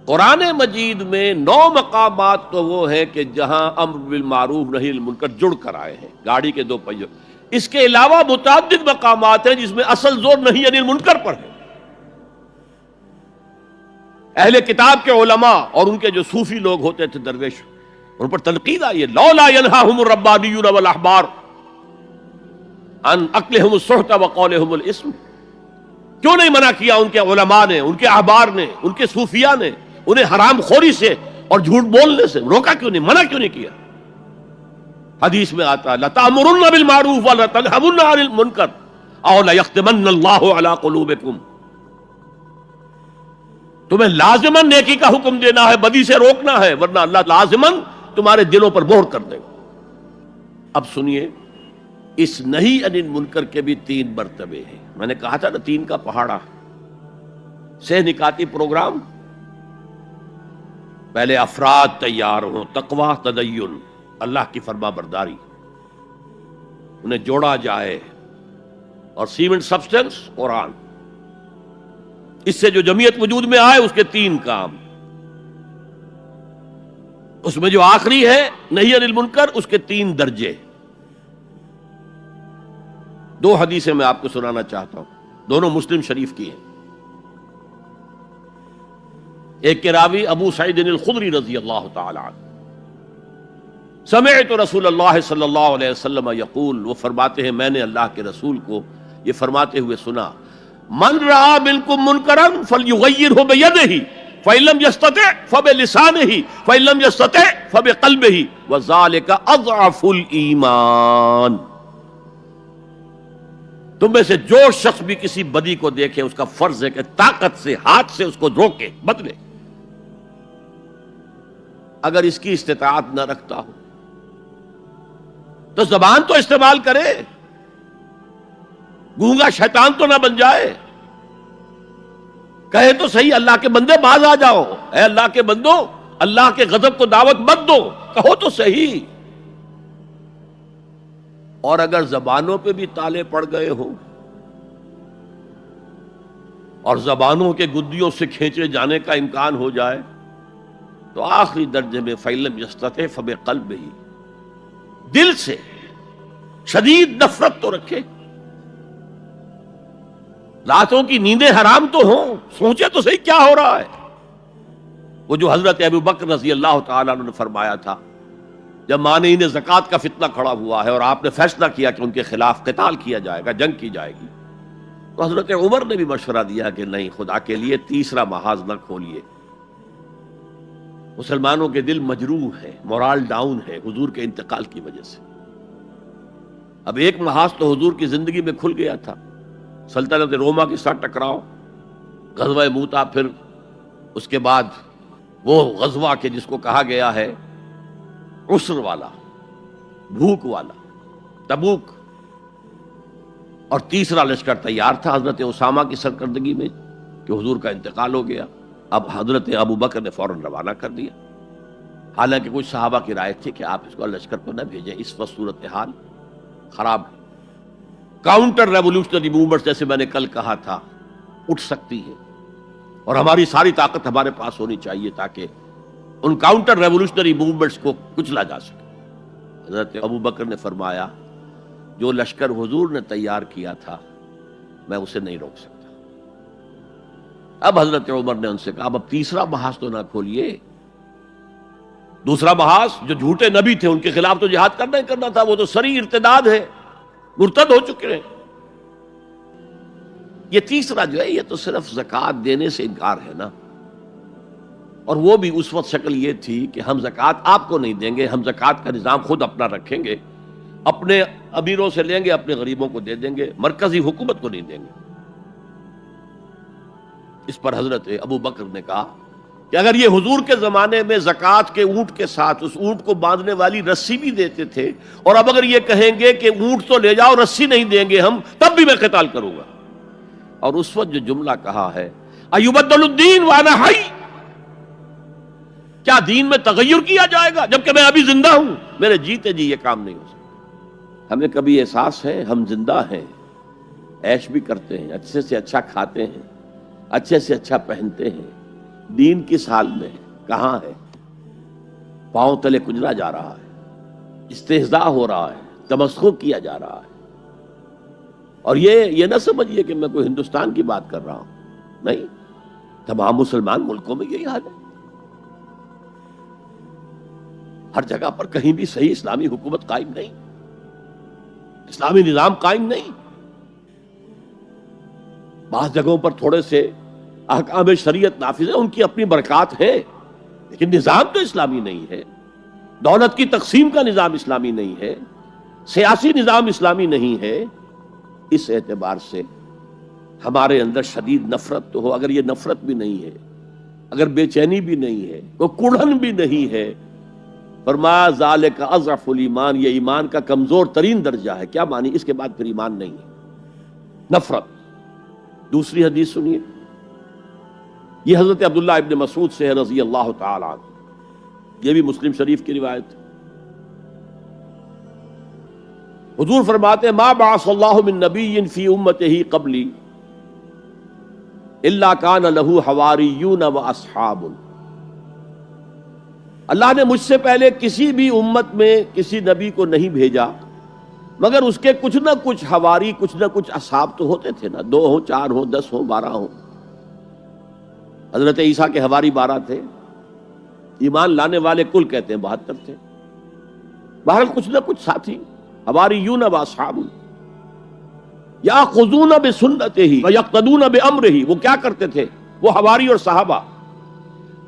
قرآن مجید میں 9 مقامات تو وہ ہیں کہ جہاں امر بالمعروف نہی عن المنکر جڑ کر آئے ہیں، گاڑی کے 2 پہیوں۔ اس کے علاوہ متعدد مقامات ہیں جس میں اصل زور نہی عن المنکر پر ہے۔ اہل کتاب کے علماء اور ان کے جو صوفی لوگ ہوتے تھے درویش، ان پر تنقید آئی ہے، لولا ينهاهم الربانیون والاحبار عن اکلهم السحت وقولهم الاسم، کیوں نہیں منع کیا ان کے علماء نے، ان کے احبار نے، ان کے صوفیاء نے انہیں حرام خوری سے اور جھوٹ بولنے سے روکا کیوں نہیں، منع کیوں نہیں کیا؟ حدیث میں آتا ہے لَتَأْمُرُنَّ بِالْمَعْرُوفِ وَلَتَنْهَوْنَ عَنِ الْمُنكَرِ أَوْ لَيَخْتِمَنَّ اللَّهُ عَلَىٰ قُلُوبِكُمْ۔ تمہیں لازماً نیکی کا حکم دینا ہے، بدی سے روکنا ہے، ورنہ اللہ لازماً تمہارے دلوں پر مہر کر دے گا۔ اب سنیے، اس نہیں انل منکر کے بھی 3 مرتبے ہیں. میں نے کہا تھا نا 3 کا پہاڑا. سہ نکاتی پروگرام. پہلے افراد تیار ہوں، تقوی، تدین، اللہ کی فرما برداری، انہیں جوڑا جائے، اور سیمنٹ سبسٹنس قرآن. اس سے جو جمعیت وجود میں آئے اس کے 3 کام. اس میں جو آخری ہے نہیں انل منکر، اس کے 3 درجے. 2 حدیثیں میں آپ کو سنانا چاہتا ہوں، دونوں مسلم شریف کی ہیں. ایک کے راوی ابو سعید الخدری رضی اللہ تعالی عنہ، سمعت رسول اللہ صلی اللہ علیہ وسلم یقول، وہ فرماتے ہیں میں نے اللہ کے رسول کو یہ فرماتے ہوئے سنا، من رأى منکم منکرا فلیغیرہ بیدہ فإن لم يستطع فبلسانہ فإن لم يستطع فبقلبہ وذلک اضعف الایمان. تم میں سے جو شخص بھی کسی بدی کو دیکھے اس کا فرض ہے کہ طاقت سے، ہاتھ سے اس کو روکے، بدلے. اگر اس کی استطاعت نہ رکھتا ہو تو زبان تو استعمال کرے، گونگا شیطان تو نہ بن جائے. کہے تو صحیح، اللہ کے بندے باز آ جاؤ، اے اللہ کے بندو اللہ کے غضب کو دعوت مت دو، کہو تو صحیح. اور اگر زبانوں پہ بھی تالے پڑ گئے ہوں اور زبانوں کے گدیوں سے کھینچے جانے کا امکان ہو جائے تو آخری درجے میں فإن لم يستطع فبقلبہ، دل سے شدید نفرت تو رکھے. راتوں کی نیندیں حرام تو ہوں، سوچے تو صحیح کیا ہو رہا ہے. وہ جو حضرت ابو بکر رضی اللہ تعالیٰ عنہ نے فرمایا تھا جب مانعین زکوٰۃ کا فتنہ کھڑا ہوا ہے اور آپ نے فیصلہ کیا کہ ان کے خلاف قتال کیا جائے گا، جنگ کی جائے گی، تو حضرت عمر نے بھی مشورہ دیا کہ نہیں، خدا کے لیے تیسرا محاذ نہ کھولیے. مسلمانوں کے دل مجروح ہے، مورال ڈاؤن ہے حضور کے انتقال کی وجہ سے. اب ایک محاذ تو حضور کی زندگی میں کھل گیا تھا، سلطنت روما کے ساتھ ٹکراؤ، غزوہ موتا، پھر اس کے بعد وہ غزوہ کے جس کو کہا گیا ہے عسر والا، بھوک والا، تبوک. اور تیسرا لشکر تیار تھا حضرت اسامہ کی سرکردگی میں کہ حضور کا انتقال ہو گیا. اب حضرت ابو بکر نے فوراً روانہ کر دیا. حالانکہ کچھ صحابہ کی رائے تھی کہ آپ اس کو لشکر کو نہ بھیجیں، اس وقت صورتحال خراب ہے. کاؤنٹر ریولوشنری موومنٹ جیسے میں نے کل کہا تھا اٹھ سکتی ہے، اور ہماری ساری طاقت ہمارے پاس ہونی چاہیے تاکہ ان کاؤنٹر ریولوشنری موومنٹس کو کچلا جا سکے. حضرت ابو بکر نے فرمایا جو لشکر حضور نے تیار کیا تھا میں اسے نہیں روک سکتا. اب حضرت عمر نے ان سے کہا اب تیسرا محاذ تو نہ کھولیے. دوسرا محاذ جو جھوٹے نبی تھے ان کے خلاف تو جہاد کرنا ہی کرنا تھا، وہ تو سری ارتداد ہے، مرتد ہو چکے ہیں. یہ تیسرا جو ہے یہ تو صرف زکوٰۃ دینے سے انکار ہے نا، اور وہ بھی اس وقت شکل یہ تھی کہ ہم زکوٰۃ آپ کو نہیں دیں گے، ہم زکوٰۃ کا نظام خود اپنا رکھیں گے، اپنے امیروں سے لیں گے، اپنے غریبوں کو دے دیں گے، مرکزی حکومت کو نہیں دیں گے. اس پر حضرت ابو بکر نے کہا کہ اگر یہ حضور کے زمانے میں زکوٰۃ کے اونٹ کے ساتھ اس اونٹ کو باندھنے والی رسی بھی دیتے تھے، اور اب اگر یہ کہیں گے کہ اونٹ تو لے جاؤ رسی نہیں دیں گے ہم، تب بھی میں قتال کروں گا. اور اس وقت جو جملہ کہا ہے ایبدل الدین وانا حی، کیا دین میں تغیر کیا جائے گا جبکہ میں ابھی زندہ ہوں؟ میرے جیتے جی یہ کام نہیں ہو سکتا. ہمیں کبھی احساس ہے ہم زندہ ہیں، عیش بھی کرتے ہیں، اچھے سے اچھا کھاتے ہیں، اچھے سے اچھا پہنتے ہیں، دین کس حال میں ہے، کہاں ہے؟ پاؤں تلے کجلا جا رہا ہے، استہزاء ہو رہا ہے، تمسخر کیا جا رہا ہے. اور یہ نہ سمجھیے کہ میں کوئی ہندوستان کی بات کر رہا ہوں، نہیں، تمام مسلمان ملکوں میں یہی حال ہے. ہر جگہ پر کہیں بھی صحیح اسلامی حکومت قائم نہیں، اسلامی نظام قائم نہیں. بعض جگہوں پر تھوڑے سے احکام شریعت نافذ ہیں، ان کی اپنی برکات ہے، لیکن نظام تو اسلامی نہیں ہے. دولت کی تقسیم کا نظام اسلامی نہیں ہے، سیاسی نظام اسلامی نہیں ہے. اس اعتبار سے ہمارے اندر شدید نفرت تو ہو. اگر یہ نفرت بھی نہیں ہے، اگر بے چینی بھی نہیں ہے، کوئی کڑھن بھی نہیں ہے، فرمایا ذالک اضعف الایمان، یہ ایمان کا کمزور ترین درجہ ہے۔ کیا مانی؟ اس کے بعد پھر ایمان نہیں ہے، نفرت۔ دوسری حدیث سنیے، یہ حضرت عبداللہ ابن مسعود سے ہے رضی اللہ تعالی عنہ، یہ بھی مسلم شریف کی روایت ہے۔ حضور فرماتے ہیں ما بعث اللہ من نبی فی امتہ قبلی الا کان لہ حواریون و اصحاب، اللہ نے مجھ سے پہلے کسی بھی امت میں کسی نبی کو نہیں بھیجا مگر اس کے کچھ نہ کچھ حواری، کچھ نہ کچھ اصحاب تو ہوتے تھے نا، 2 ہوں، 4 ہوں، 10 ہوں، 12 ہوں۔ حضرت عیسیٰ کے حواری 12 تھے، ایمان لانے والے کل کہتے ہیں 72 تھے، بہرحال کچھ نہ کچھ ساتھی، حواریون و اصحاب یاخذون بسنتہ ویقتدون بامرہ، وہ کیا کرتے تھے؟ وہ حواری اور صحابہ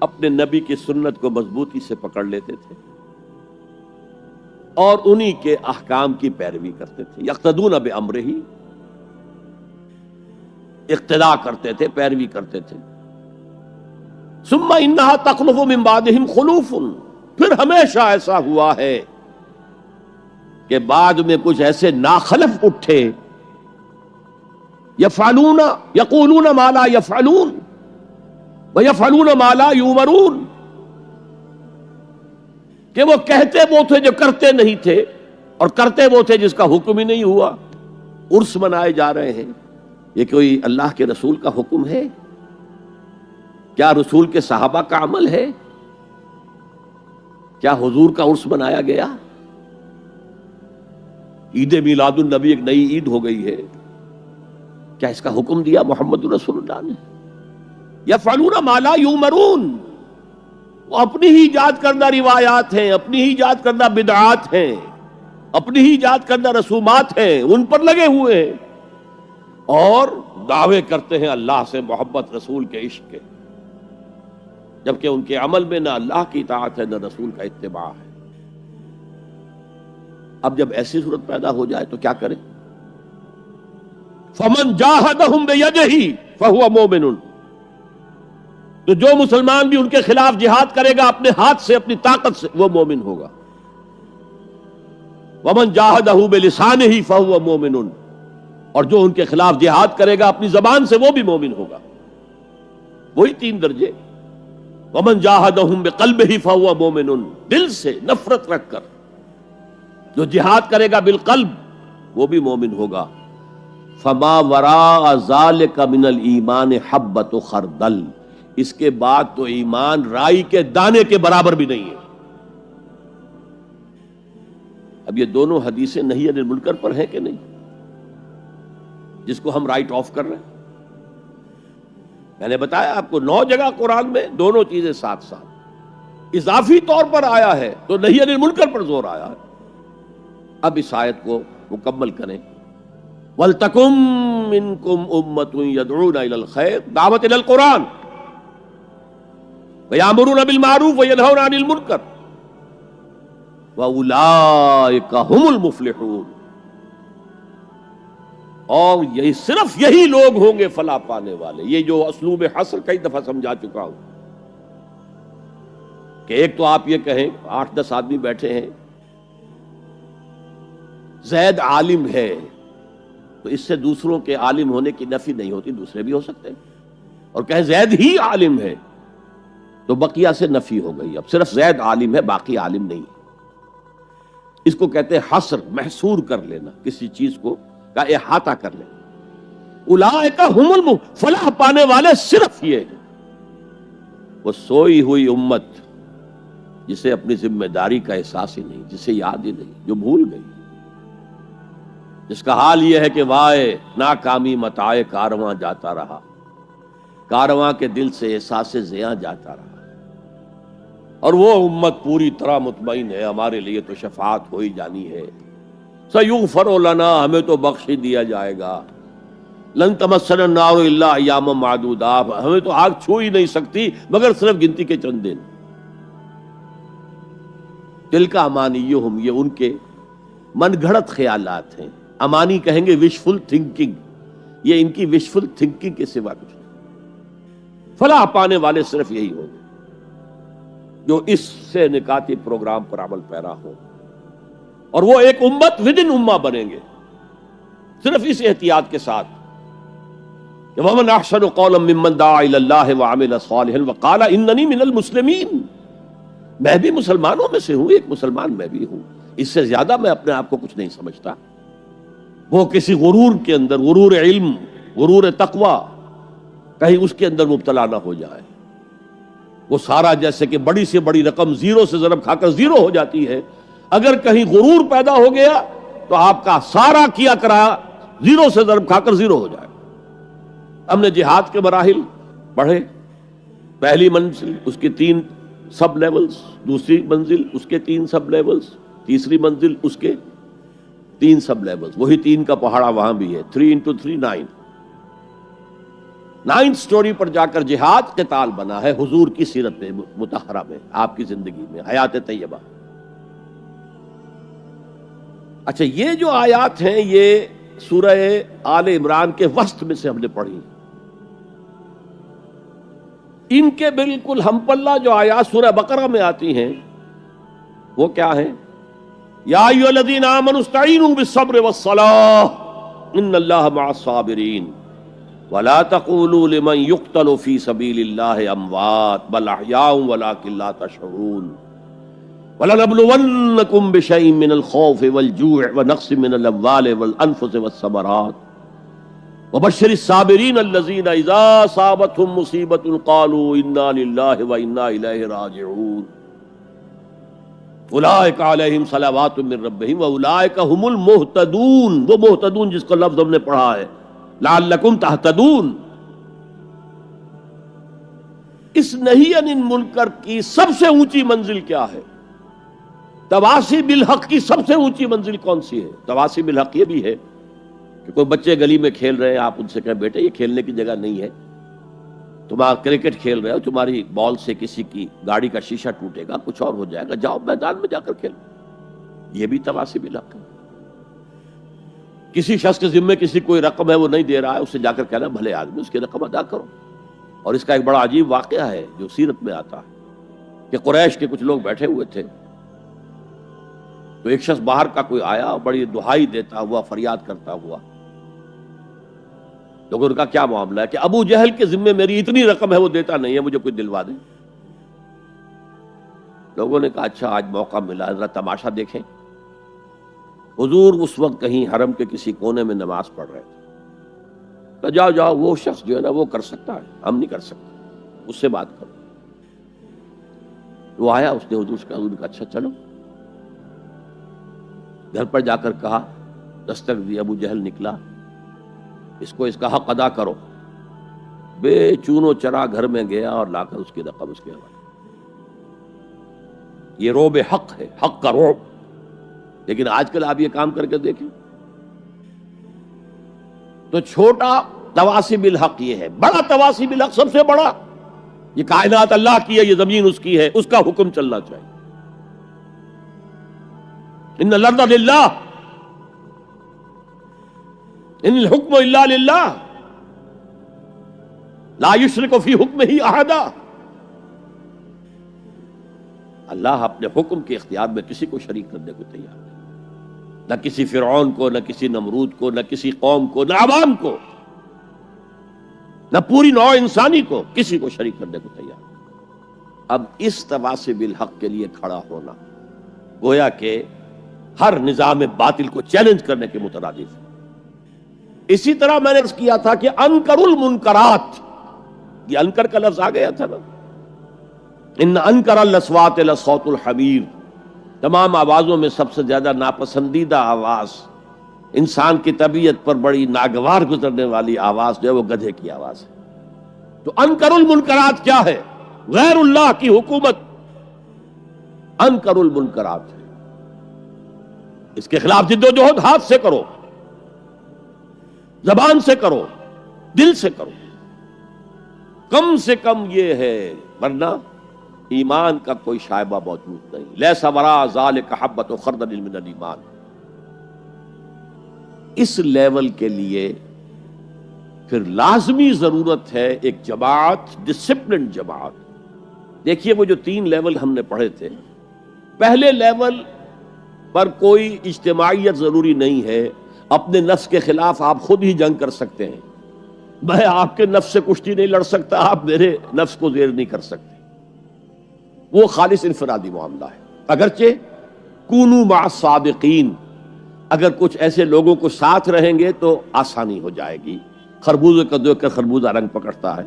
اپنے نبی کی سنت کو مضبوطی سے پکڑ لیتے تھے اور انہی کے احکام کی پیروی کرتے تھے۔ یقتدون بامرہ، اقتداء کرتے تھے، پیروی کرتے تھے۔ ثم انہا تخلف من بعدہم خلوف، پھر ہمیشہ ایسا ہوا ہے کہ بعد میں کچھ ایسے ناخلف اٹھے، یفعلون یقولون ما لا یفعلون وَيَفْعَلُونَ مَا لَا يُؤْمَرُونَ، کہ وہ کہتے وہ تھے جو کرتے نہیں تھے اور کرتے وہ تھے جس کا حکم ہی نہیں ہوا۔ عرس منائے جا رہے ہیں، یہ کوئی اللہ کے رسول کا حکم ہے؟ کیا رسول کے صحابہ کا عمل ہے؟ کیا حضور کا عرس منایا گیا؟ عید میلاد النبی ایک نئی عید ہو گئی ہے، کیا اس کا حکم دیا محمد رسول اللہ نے؟ یفعلون ما لا یؤمرون، وہ اپنی ہی ایجاد کردہ روایات ہیں، اپنی ہی ایجاد کردہ بدعات ہیں، اپنی ہی ایجاد کردہ رسومات ہیں، ان پر لگے ہوئے ہیں اور دعوے کرتے ہیں اللہ سے محبت، رسول کے عشق کے، جبکہ ان کے عمل میں نہ اللہ کی اطاعت ہے نہ رسول کا اتباع ہے۔ اب جب ایسی صورت پیدا ہو جائے تو کیا کریں؟ فمن جاہدہم بیدہ فہو مومن، تو جو مسلمان بھی ان کے خلاف جہاد کرے گا اپنے ہاتھ سے، اپنی طاقت سے، وہ مومن ہوگا۔ ومن جاہدہ بلسانہ فہو مومن، اور جو ان کے خلاف جہاد کرے گا اپنی زبان سے، وہ بھی مومن ہوگا۔ وہی 3 درجے۔ ومن جاہدہم بقلبہ فہو مومن، دل سے نفرت رکھ کر جو جہاد کرے گا بالقلب وہ بھی مومن ہوگا۔ فما وراء ذلک من الایمان حبۃ خردل، اس کے بعد تو ایمان رائی کے دانے کے برابر بھی نہیں ہے۔ اب یہ دونوں حدیثیں نہی عن المنکر پر ہیں کہ نہیں، جس کو ہم رائٹ آف کر رہے ہیں؟ میں نے بتایا آپ کو 9 جگہ قرآن میں دونوں چیزیں ساتھ ساتھ اضافی طور پر آیا ہے، تو نہی عن المنکر پر زور آیا ہے۔ اب اس آیت کو مکمل کریں۔ وَلْتَكُن مِّنكُمْ أُمَّةٌ يَدْعُونَ إِلَى الْخَيْرِ، دعوت إِلَى القرآن، وَيَأْمُرُونَ بِالْمَعْرُوفِ وَيَنْهَوْنَ عَنِ الْمُنكَرِ وَأُولَٰئِكَ هُمُ الْمُفْلِحُونَ، اور یہی صرف یہی لوگ ہوں گے فلاح پانے والے۔ یہ جو اسلوب حصر کئی دفعہ سمجھا چکا ہوں کہ ایک تو آپ یہ کہیں 8-10 آدمی بیٹھے ہیں، زید عالم ہے، تو اس سے دوسروں کے عالم ہونے کی نفی نہیں ہوتی، دوسرے بھی ہو سکتے ہیں، اور کہیں زید ہی عالم ہے تو بقیہ سے نفی ہو گئی۔ اب صرف زید عالم ہے، باقی عالم نہیں ہے۔ اس کو کہتے ہیں حصر، محصور کر لینا، کسی چیز کو کا احاطہ کر لینا۔ اولئک ھم فلاح پانے والے صرف یہ ہیں۔ وہ سوئی ہوئی امت جسے اپنی ذمہ داری کا احساس ہی نہیں، جسے یاد ہی نہیں، جو بھول گئی، جس کا حال یہ ہے کہ وائے ناکامی متاع کارواں جاتا رہا، کارواں کے دل سے احساس زیاں جاتا رہا، اور وہ امت پوری طرح مطمئن ہے ہمارے لیے تو شفاعت ہو ہی جانی ہے، سیغفر لنا، ہمیں تو بخش ہی دیا جائے گا، لن تمسنا النار الا ایاما معدودات، ہمیں تو آگ چھو ہی نہیں سکتی مگر صرف گنتی کے چند دن۔ تلک امانیہم، یہ ان کے من گھڑت خیالات ہیں۔ امانی کہیں گے وشفل تھنکنگ، یہ ان کی وشفل تھنکنگ کے سوا کچھ نہیں۔ فلاح پانے والے صرف یہی ہوں گے۔ جو اس سے نکاتی پروگرام پر عمل پیرا ہو، اور وہ ایک امت ود ان امہ بنیں گے، صرف اس احتیاط کے ساتھ کہ وَمَنْ أَحْسَنُ قَوْلًا مِّمَّنْ دَعَا إِلَى اللَّهِ وَعَمِلَ صَالِحًا وَقَالَ إِنَّنِي مِنَ الْمُسْلِمِينَ، میں بھی مسلمانوں میں سے ہوں، ایک مسلمان میں بھی ہوں، اس سے زیادہ میں اپنے آپ کو کچھ نہیں سمجھتا۔ وہ کسی غرور کے اندر، غرور علم، غرور تقوی، کہیں اس کے اندر مبتلا نہ ہو جائے۔ وہ سارا جیسے کہ بڑی سے بڑی رقم زیرو سے ضرب کھا کر زیرو ہو جاتی ہے، اگر کہیں غرور پیدا ہو گیا تو آپ کا سارا کیا کرا زیرو سے ضرب کھا کر زیرو ہو جائے۔ ہم نے جہاد کے مراحل پڑھے، پہلی منزل اس کی 3 سب لیولز، دوسری منزل اس کے 3 سب لیولز، تیسری منزل اس کے 3 سب لیولز، وہی 3 کا پہاڑا وہاں بھی ہے، 3 into 3 9۔ 9th سٹوری پر جا کر جہاد قتال بنا ہے حضور کی سیرت میں مطہرہ میں، آپ کی زندگی میں، حیات طیبہ۔ اچھا، یہ جو آیات ہیں یہ سورہ آل عمران کے وسط میں سے ہم نے پڑھی، ان کے بالکل ہم پلہ جو آیات سورہ بقرہ میں آتی ہیں وہ کیا ہیں؟ یا ایھا الذین آمنوا استعینوا بالصبر والصلاۃ ان اللہ مع الصابرین ولا تقولوا لمن يقتل في سبيل الله اموات بل احياء ولكن لا تشعرون وَلَنَبْلُوَنَّكُمْ بِشَيْءٍ مِّنَ الْخَوْفِ وَالْجُوعِ وَنَقْصٍ مِّنَ الْأَمْوَالِ وَالْأَنفُسِ وَالثَّمَرَاتِ وَبَشِّرِ الصَّابِرِينَ الَّذِينَ إِذَا أَصَابَتْهُم مُّصِيبَةٌ قَالُوا إِنَّا لِلَّهِ وَإِنَّا إِلَيْهِ رَاجِعُونَ أُولَٰئِكَ عَلَيْهِمْ صَلَوَاتٌ مِّن رَّبِّهِمْ وَأُولَٰئِكَ هُمُ الْمُهْتَدُونَ، وہ مہتدون جس کا لفظ ہم نے پڑھا ہے لَعَلَّكُمْ تَهْتَدُونَ۔ اس نہی عن المنکر کی سب سے اونچی منزل کیا ہے؟ تواصی بالحق کی سب سے اونچی منزل کون سی ہے؟ تواصی بالحق یہ بھی ہے کہ کوئی بچے گلی میں کھیل رہے ہیں، آپ ان سے کہیں بیٹے یہ کھیلنے کی جگہ نہیں ہے، تم کرکٹ کھیل رہے ہو، تمہاری بال سے کسی کی گاڑی کا شیشہ ٹوٹے گا، کچھ اور ہو جائے گا، جاؤ میدان میں جا کر کھیلو، یہ بھی تواصی بالحق ہے۔ کسی شخص کے ذمے کسی کوئی رقم ہے وہ نہیں دے رہا ہے، اس سے جا کر کہنا بھلے آدمی اس کی رقم ادا کرو۔ اور اس کا ایک بڑا عجیب واقعہ ہے جو سیرت میں آتا ہے کہ قریش کے کچھ لوگ بیٹھے ہوئے تھے، تو ایک شخص باہر کا کوئی آیا اور بڑی دہائی دیتا ہوا، فریاد کرتا ہوا، لوگوں کا کیا معاملہ ہے کہ ابو جہل کے ذمے میری اتنی رقم ہے وہ دیتا نہیں ہے، مجھے کوئی دلوا دے۔ لوگوں نے کہا اچھا آج موقع ملا، ذرا تماشا دیکھیں۔ حضور اس وقت کہیں حرم کے کسی کونے میں نماز پڑھ رہے تھے، کہ جاؤ جاؤ وہ شخص جو ہے نا وہ کر سکتا ہے، ہم نہیں کر سکتے، اس سے بات کرو۔ وہ آیا، اس نے حضور سے کہا، حضور نے کہا اچھا چلو۔ گھر پر جا کر کہا، دستک دی، ابو جہل نکلا، اس کو اس کا حق ادا کرو۔ بے چونو چرا گھر میں گیا اور لا کر اس کی رقم اس کے حوالے۔ یہ روب حق ہے، حق کا روب۔ لیکن آج کل آپ یہ کام کر کے دیکھیں تو چھوٹا تواصی بالحق یہ ہے، بڑا تواصی بالحق سب سے بڑا، یہ کائنات اللہ کی ہے، یہ زمین اس کی ہے، اس کا حکم چلنا چاہیے۔ ان الارض للہ ان الحکم الا للہ لا یشرک فی حکمہ احدا۔ اللہ اپنے حکم کے اختیار میں کسی کو شریک کرنے کو تیار نہیں، نہ کسی فرعون کو، نہ کسی نمرود کو، نہ کسی قوم کو، نہ عوام کو، نہ پوری نوع انسانی کو، کسی کو شریک کرنے کو تیار نہیں۔ اب اس تواصی بالحق کے لیے کھڑا ہونا گویا کہ ہر نظام باطل کو چیلنج کرنے کے مترادف ہے۔ اسی طرح میں نے عرض کیا تھا کہ انکر المنکرات، یہ انکر کا لفظ آ گیا تھا نا، ان انکر الاصوات لصوت الحمیر، تمام آوازوں میں سب سے زیادہ ناپسندیدہ آواز، انسان کی طبیعت پر بڑی ناگوار گزرنے والی آواز جو ہے وہ گدھے کی آواز ہے۔ تو انکر المنکرات کیا ہے؟ غیر اللہ کی حکومت انکر المنکرات ہے، اس کے خلاف جد و جہد ہاتھ سے کرو، زبان سے کرو، دل سے کرو، کم سے کم یہ ہے، ورنہ ایمان کا کوئی شائبہ موجود نہیں۔ لیس وراء ذالک حبۃ خردل من الایمان۔ اس لیول کے لیے پھر لازمی ضرورت ہے ایک جماعت، ڈسپلن جماعت، دیکھیے وہ جو 3 لیول ہم نے پڑھے تھے، پہلے لیول پر کوئی اجتماعیت ضروری نہیں ہے، اپنے نفس کے خلاف آپ خود ہی جنگ کر سکتے ہیں، میں آپ کے نفس سے کشتی نہیں لڑ سکتا، آپ میرے نفس کو زیر نہیں کر سکتے، وہ خالص انفرادی معاملہ ہے۔ اگرچہ کونوا مع الصادقین، اگر کچھ ایسے لوگوں کو ساتھ رہیں گے تو آسانی ہو جائے گی۔ خربوزے کو دیکھ کر خربوزہ رنگ پکڑتا ہے،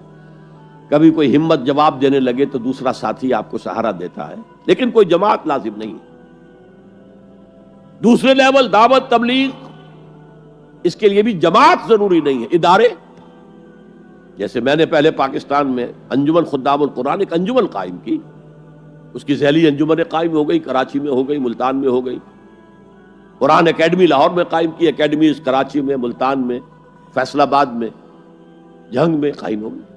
کبھی کوئی ہمت جواب دینے لگے تو دوسرا ساتھی آپ کو سہارا دیتا ہے، لیکن کوئی جماعت لازم نہیں۔ دوسرے لیول دعوت تبلیغ، اس کے لیے بھی جماعت ضروری نہیں ہے، ادارے، جیسے میں نے پہلے پاکستان میں انجمن خدام القرآن ایک انجمن قائم کی، اس کی ذیلی انجمنیں قائم ہو گئی، کراچی میں ہو گئی، ملتان میں ہو گئی، قرآن اکیڈمی لاہور میں قائم کی، اکیڈمیز کراچی میں، ملتان میں، فیصل آباد میں، جھنگ میں قائم ہو گئی،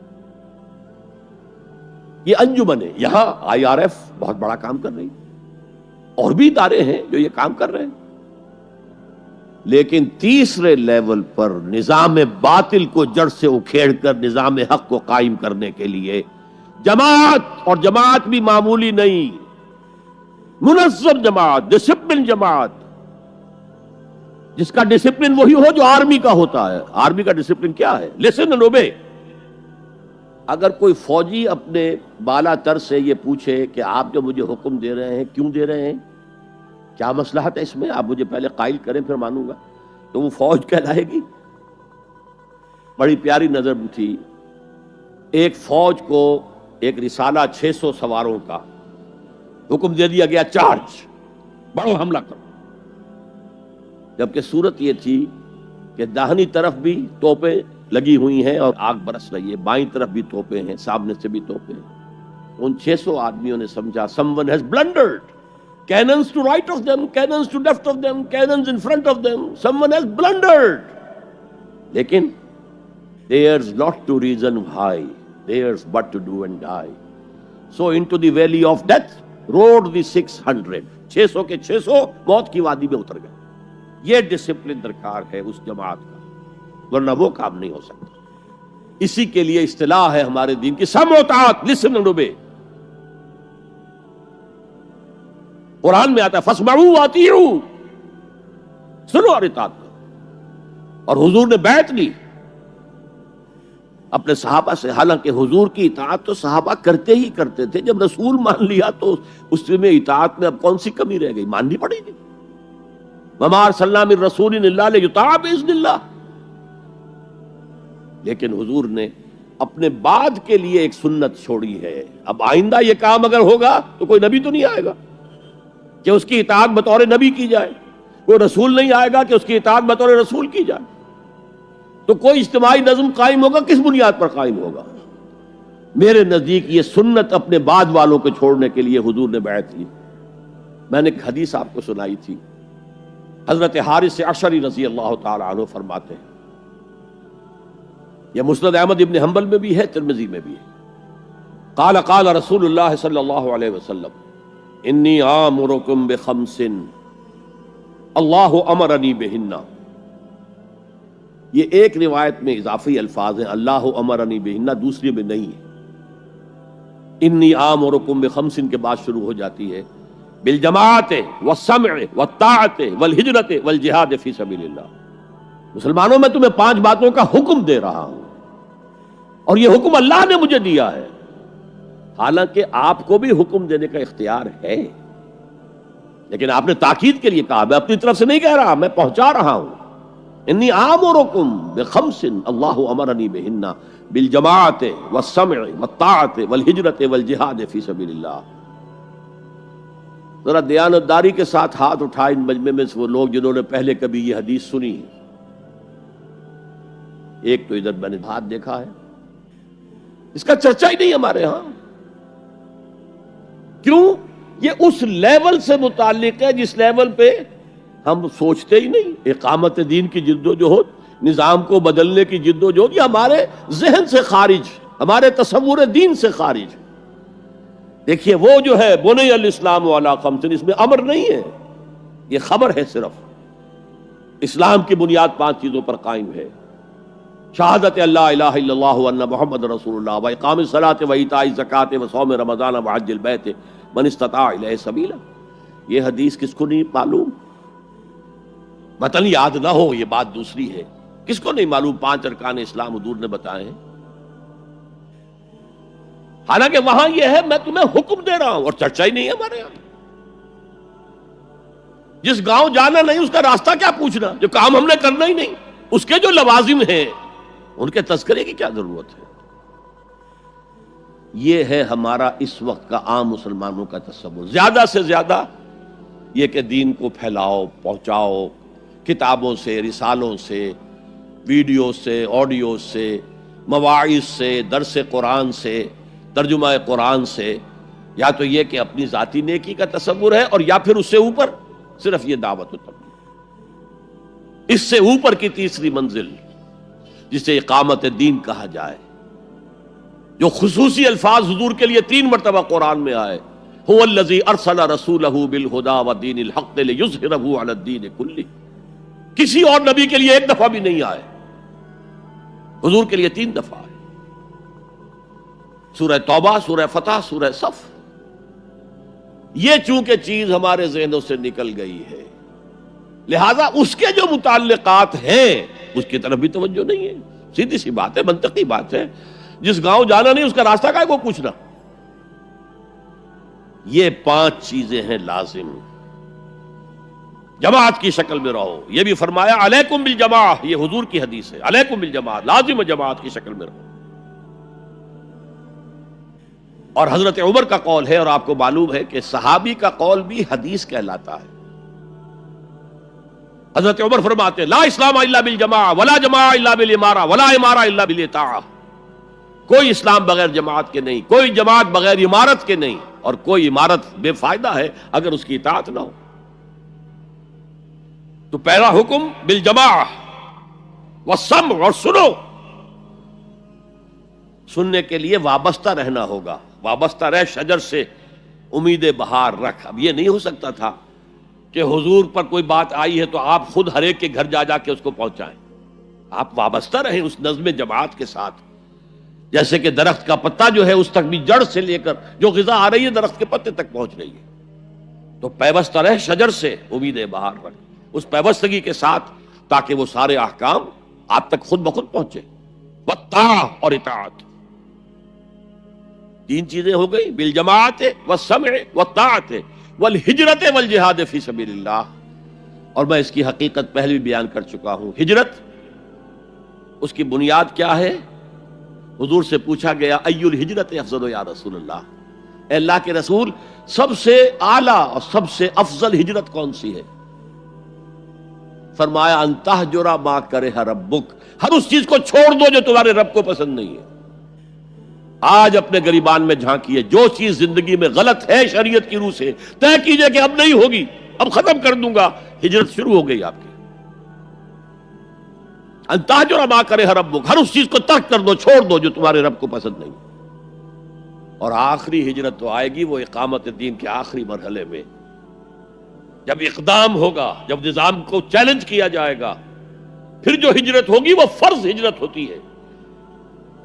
یہ انجمن ہے۔ یہاں IRF بہت بڑا کام کر رہی ہے، اور بھی ادارے ہیں جو یہ کام کر رہے ہیں، لیکن تیسرے لیول پر نظام باطل کو جڑ سے اکھیڑ کر نظام حق کو قائم کرنے کے لیے جماعت، اور جماعت بھی معمولی نہیں، منظم جماعت، ڈسپلن جماعت، جس کا ڈسپلن وہی ہو جو آرمی کا ہوتا ہے۔ آرمی کا ڈسپلن کیا ہے؟ Listen and obey. اگر کوئی فوجی اپنے بالا تر سے یہ پوچھے کہ آپ جو مجھے حکم دے رہے ہیں کیوں دے رہے ہیں، کیا مصلحت ہے اس میں، آپ مجھے پہلے قائل کریں پھر مانوں گا، تو وہ فوج کہلائے گی؟ بڑی پیاری نظر تھی، ایک فوج کو ایک رسالہ 600 سواروں کا حکم دے دیا گیا، چارج، بڑھو حملہ کرو، جبکہ صورت یہ تھی کہ داہنی طرف بھی توپیں لگی ہوئی ہیں اور آگ برس رہی ہے، بائیں طرف بھی توپیں ہیں، سامنے سے بھی توپیں ہیں۔ ان 600 آدمیوں نے سمجھا someone has blundered, cannons to right of them, cannons to left of them, cannons in front of them, someone has blundered. لیکن there's not to reason why, there's but to do and die. So into the valley of death rode the 600. 600 کے 600 موت کی وادی میں اتر گئے۔ یہ discipline درکار ہے اس جماعت کا، ورنہ وہ کام نہیں ہو سکتا۔ اسی کے لیے اصطلاح ہے ہمارے دین کی سمع و طاعت، لسن اینڈ اوبے۔ قرآن میں آتا ہے فاسمعوا واطیعوا، سنو اور اطاعت کرو، اور حضور نے بیعت لی اپنے صحابہ سے، حالانکہ حضور کی اطاعت تو صحابہ کرتے ہی کرتے تھے، جب رسول مان لیا تو اس میں اطاعت میں اب کون سی کمی رہ گئی، ماننی پڑے گی۔ وما ارسلنا من رسول الا لیطاع باذن اللہ۔ لیکن حضور نے اپنے بعد کے لیے ایک سنت چھوڑی ہے، اب آئندہ یہ کام اگر ہوگا تو کوئی نبی تو نہیں آئے گا کہ اس کی اطاعت بطور نبی کی جائے، کوئی رسول نہیں آئے گا کہ اس کی اطاعت بطور رسول کی جائے، تو کوئی اجتماعی نظم قائم ہوگا، کس بنیاد پر قائم ہوگا؟ میرے نزدیک یہ سنت اپنے بعد والوں کو چھوڑنے کے لیے حضور نے بیعت لی۔ میں نے ایک حدیث آپ کو سنائی تھی، حضرت حارث عشری رضی اللہ تعالی عنہ فرماتے ہیں، یہ مسند احمد ابن حنبل میں بھی ہے، ترمذی میں بھی ہے، قال قال رسول اللہ صلی اللہ علیہ وسلم انی آمرکم بخمس اللہ امرنی بہن۔ یہ ایک روایت میں اضافی الفاظ ہیں، اللہ امرنی بہن، دوسری میں نہیں ہے۔ انی آمرکم بخمس کے بعد شروع ہو جاتی ہے بالجماعت والسمع والطاعت والہجرت والجہاد فی سبیل اللہ۔ مسلمانوں میں تمہیں 5 باتوں کا حکم دے رہا ہوں، اور یہ حکم اللہ نے مجھے دیا ہے، حالانکہ آپ کو بھی حکم دینے کا اختیار ہے، لیکن آپ نے تاکید کے لیے کہا، میں اپنی طرف سے نہیں کہہ رہا، میں پہنچا رہا ہوں۔ انی آمرکم بخمس اللہ امرنی بہن بالجماعت والسمع والطاعت والہجرت والجہاد فی سبیل اللہ۔ ذرا دیانتداری کے ساتھ ہاتھ اٹھائے ان مجمع میں سے وہ لوگ جنہوں نے پہلے کبھی یہ حدیث سنی ہے۔ ایک تو ادھر میں نے ہاتھ دیکھا ہے، اس کا چرچا ہی نہیں ہمارے ہاں۔ کیوں؟ یہ اس لیول سے متعلق ہے جس لیول پہ ہم سوچتے ہی نہیں۔ اقامت دین کی جدوجہد، نظام کو بدلنے کی جدوجہد، یہ ہمارے ذہن سے خارج، ہمارے تصور دین سے خارج۔ دیکھیے وہ جو ہے بنی الاسلام علی خمس، اس میں امر نہیں ہے، یہ خبر ہے، صرف اسلام کی بنیاد 5 چیزوں پر قائم ہے۔ شہادت اللہ الہ الا اللہ وان محمد رسول اللہ و اقام الصلاۃ و ایتاء الزکوٰۃ و صوم رمضان و حج البیت من استطاع الیہ سبیلا. یہ حدیث کس کو نہیں معلوم؟ متن یاد نہ ہو یہ بات دوسری ہے، کس کو نہیں معلوم 5 ارکان اسلام حضور نے بتائے ہیں؟ حالانکہ وہاں یہ ہے میں تمہیں حکم دے رہا ہوں، اور چرچا ہی نہیں ہے ہمارے یہاں. جس گاؤں جانا نہیں اس کا راستہ کیا پوچھنا؟ جو کام ہم نے کرنا ہی نہیں، اس کے جو لوازم ہیں ان کے تذکرے کی کیا ضرورت ہے؟ یہ ہے ہمارا اس وقت کا عام مسلمانوں کا تصور. زیادہ سے زیادہ یہ کہ دین کو پھیلاؤ، پہنچاؤ، کتابوں سے، رسالوں سے، ویڈیو سے، آڈیو سے، مواعظ سے، درس قرآن سے، ترجمہ قرآن سے. یا تو یہ کہ اپنی ذاتی نیکی کا تصور ہے، اور یا پھر اس سے اوپر صرف یہ دعوت و تبلیغ. اس سے اوپر کی تیسری منزل جسے اقامت دین کہا جائے، جو خصوصی الفاظ حضور کے لیے 3 مرتبہ قرآن میں آئے، هو الذی ارسل رسولہ بالہدی ودین الحق لیظہرہ علی الدین کلہ. کسی اور نبی کے لیے 1 دفعہ بھی نہیں آئے، حضور کے لیے 3 دفعہ آئے. سورہ توبہ، سورہ فتح، سورہ صف. یہ چونکہ چیز ہمارے ذہنوں سے نکل گئی ہے، لہذا اس کے جو متعلقات ہیں اس کی طرف بھی توجہ نہیں ہے. سیدھی سی بات ہے، منطقی بات ہے. جس گاؤں جانا نہیں اس کا راستہ کا ہے وہ پوچھنا. یہ 5 چیزیں ہیں لازم. جماعت کی شکل میں رہو، یہ بھی فرمایا علیکم بالجماع، یہ حضور کی حدیث ہے. علیکم بالجماع، لازم جماعت کی شکل میں رہو. اور حضرت عمر کا قول ہے، اور آپ کو معلوم ہے کہ صحابی کا قول بھی حدیث کہلاتا ہے. حضرت عمر فرماتے ہیں لا اسلام الا بالجماع ولا جماع الا بالامارہ ولا امارہ الا بالاطاعہ. کوئی اسلام بغیر جماعت کے نہیں، کوئی جماعت بغیر عمارت کے نہیں، اور کوئی عمارت بے فائدہ ہے اگر اس کی اطاعت نہ ہو. تو پہلا حکم بالجماع والسمع، اور سنو. سننے کے لیے وابستہ رہنا ہوگا. وابستہ رہ شجر سے امید بہار رکھ. اب یہ نہیں ہو سکتا تھا کہ حضور پر کوئی بات آئی ہے تو آپ خود ہر ایک کے گھر جا جا کے اس کو پہنچائیں. آپ وابستہ رہیں اس نظم جماعت کے ساتھ. جیسے کہ درخت کا پتا جو ہے اس تک بھی جڑ سے لے کر جو غذا آ رہی ہے درخت کے پتے تک پہنچ رہی ہے. تو پیوستہ رہ شجر سے امید بہار رکھ، اس پیوستگی کے ساتھ، تاکہ وہ سارے احکام آپ تک خود بخود پہنچے. والطاعہ، اور اطاعت. 3 چیزیں ہو گئی، بالجماعت والسمع والطاعت والہجرت والجہاد فی سبیل اللہ. اور میں اس کی حقیقت پہلے بھی بیان کر چکا ہوں. ہجرت، اس کی بنیاد کیا ہے؟ حضور سے پوچھا گیا ای الہجرت افضل یا رسول اللہ، اے اللہ کے رسول سب سے اعلیٰ اور سب سے افضل ہجرت کون سی ہے؟ فرمایا ان تہجر ما کرہ ربک، ہر اس چیز کو چھوڑ دو جو تمہارے رب کو پسند نہیں ہے. آج اپنے گریبان میں جھانکیے، جو چیز زندگی میں غلط ہے شریعت کی روح سے طے کیجئے کہ اب نہیں ہوگی، اب ختم کر دوں گا. ہجرت شروع ہو گئی آپ کی. ان تہجر ما کرہ ربک، ہر اس چیز کو ترک کر دو، چھوڑ دو جو تمہارے رب کو پسند نہیں. اور آخری ہجرت تو آئے گی وہ اقامت دین کے آخری مرحلے میں، جب اقدام ہوگا، جب نظام کو چیلنج کیا جائے گا. پھر جو ہجرت ہوگی وہ فرض ہجرت ہوتی ہے.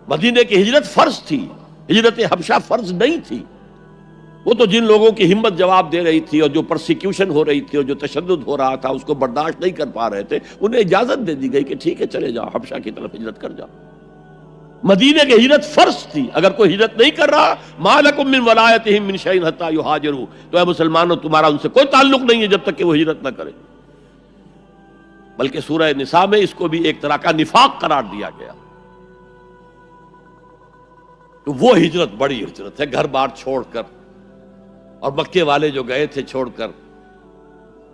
مدینے کی ہجرت فرض تھی، ہجرت حبشہ فرض نہیں تھی. وہ تو جن لوگوں کی ہمت جواب دے رہی تھی اور جو پرسیکیوشن ہو رہی تھی اور جو تشدد ہو رہا تھا اس کو برداشت نہیں کر پا رہے تھے، انہیں اجازت دے دی گئی کہ ٹھیک ہے چلے جاؤ، حبشہ کی طرف ہجرت کر جاؤ. مدینے کی ہجرت فرض تھی. اگر کوئی ہجرت نہیں کر رہا، ما لکم من ولایتہم من شیء حتی یہاجروا، تو اے مسلمانوں تمہارا ان سے کوئی تعلق نہیں ہے جب تک کہ وہ ہجرت نہ کرے. بلکہ سورہ نساء میں اس کو بھی ایک طرح کا نفاق قرار دیا گیا. تو وہ ہجرت بڑی ہجرت ہے، گھر بار چھوڑ کر. اور مکے والے جو گئے تھے چھوڑ کر،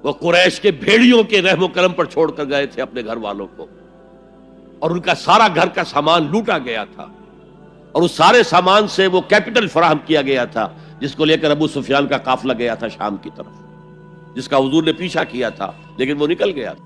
وہ قریش کے بھیڑیوں کے رحم و کرم پر چھوڑ کر گئے تھے اپنے گھر والوں کو، اور ان کا سارا گھر کا سامان لوٹا گیا تھا، اور اس سارے سامان سے وہ کیپٹل فراہم کیا گیا تھا جس کو لے کر ابو سفیان کا قافلہ گیا تھا شام کی طرف، جس کا حضور نے پیچھا کیا تھا لیکن وہ نکل گیا تھا.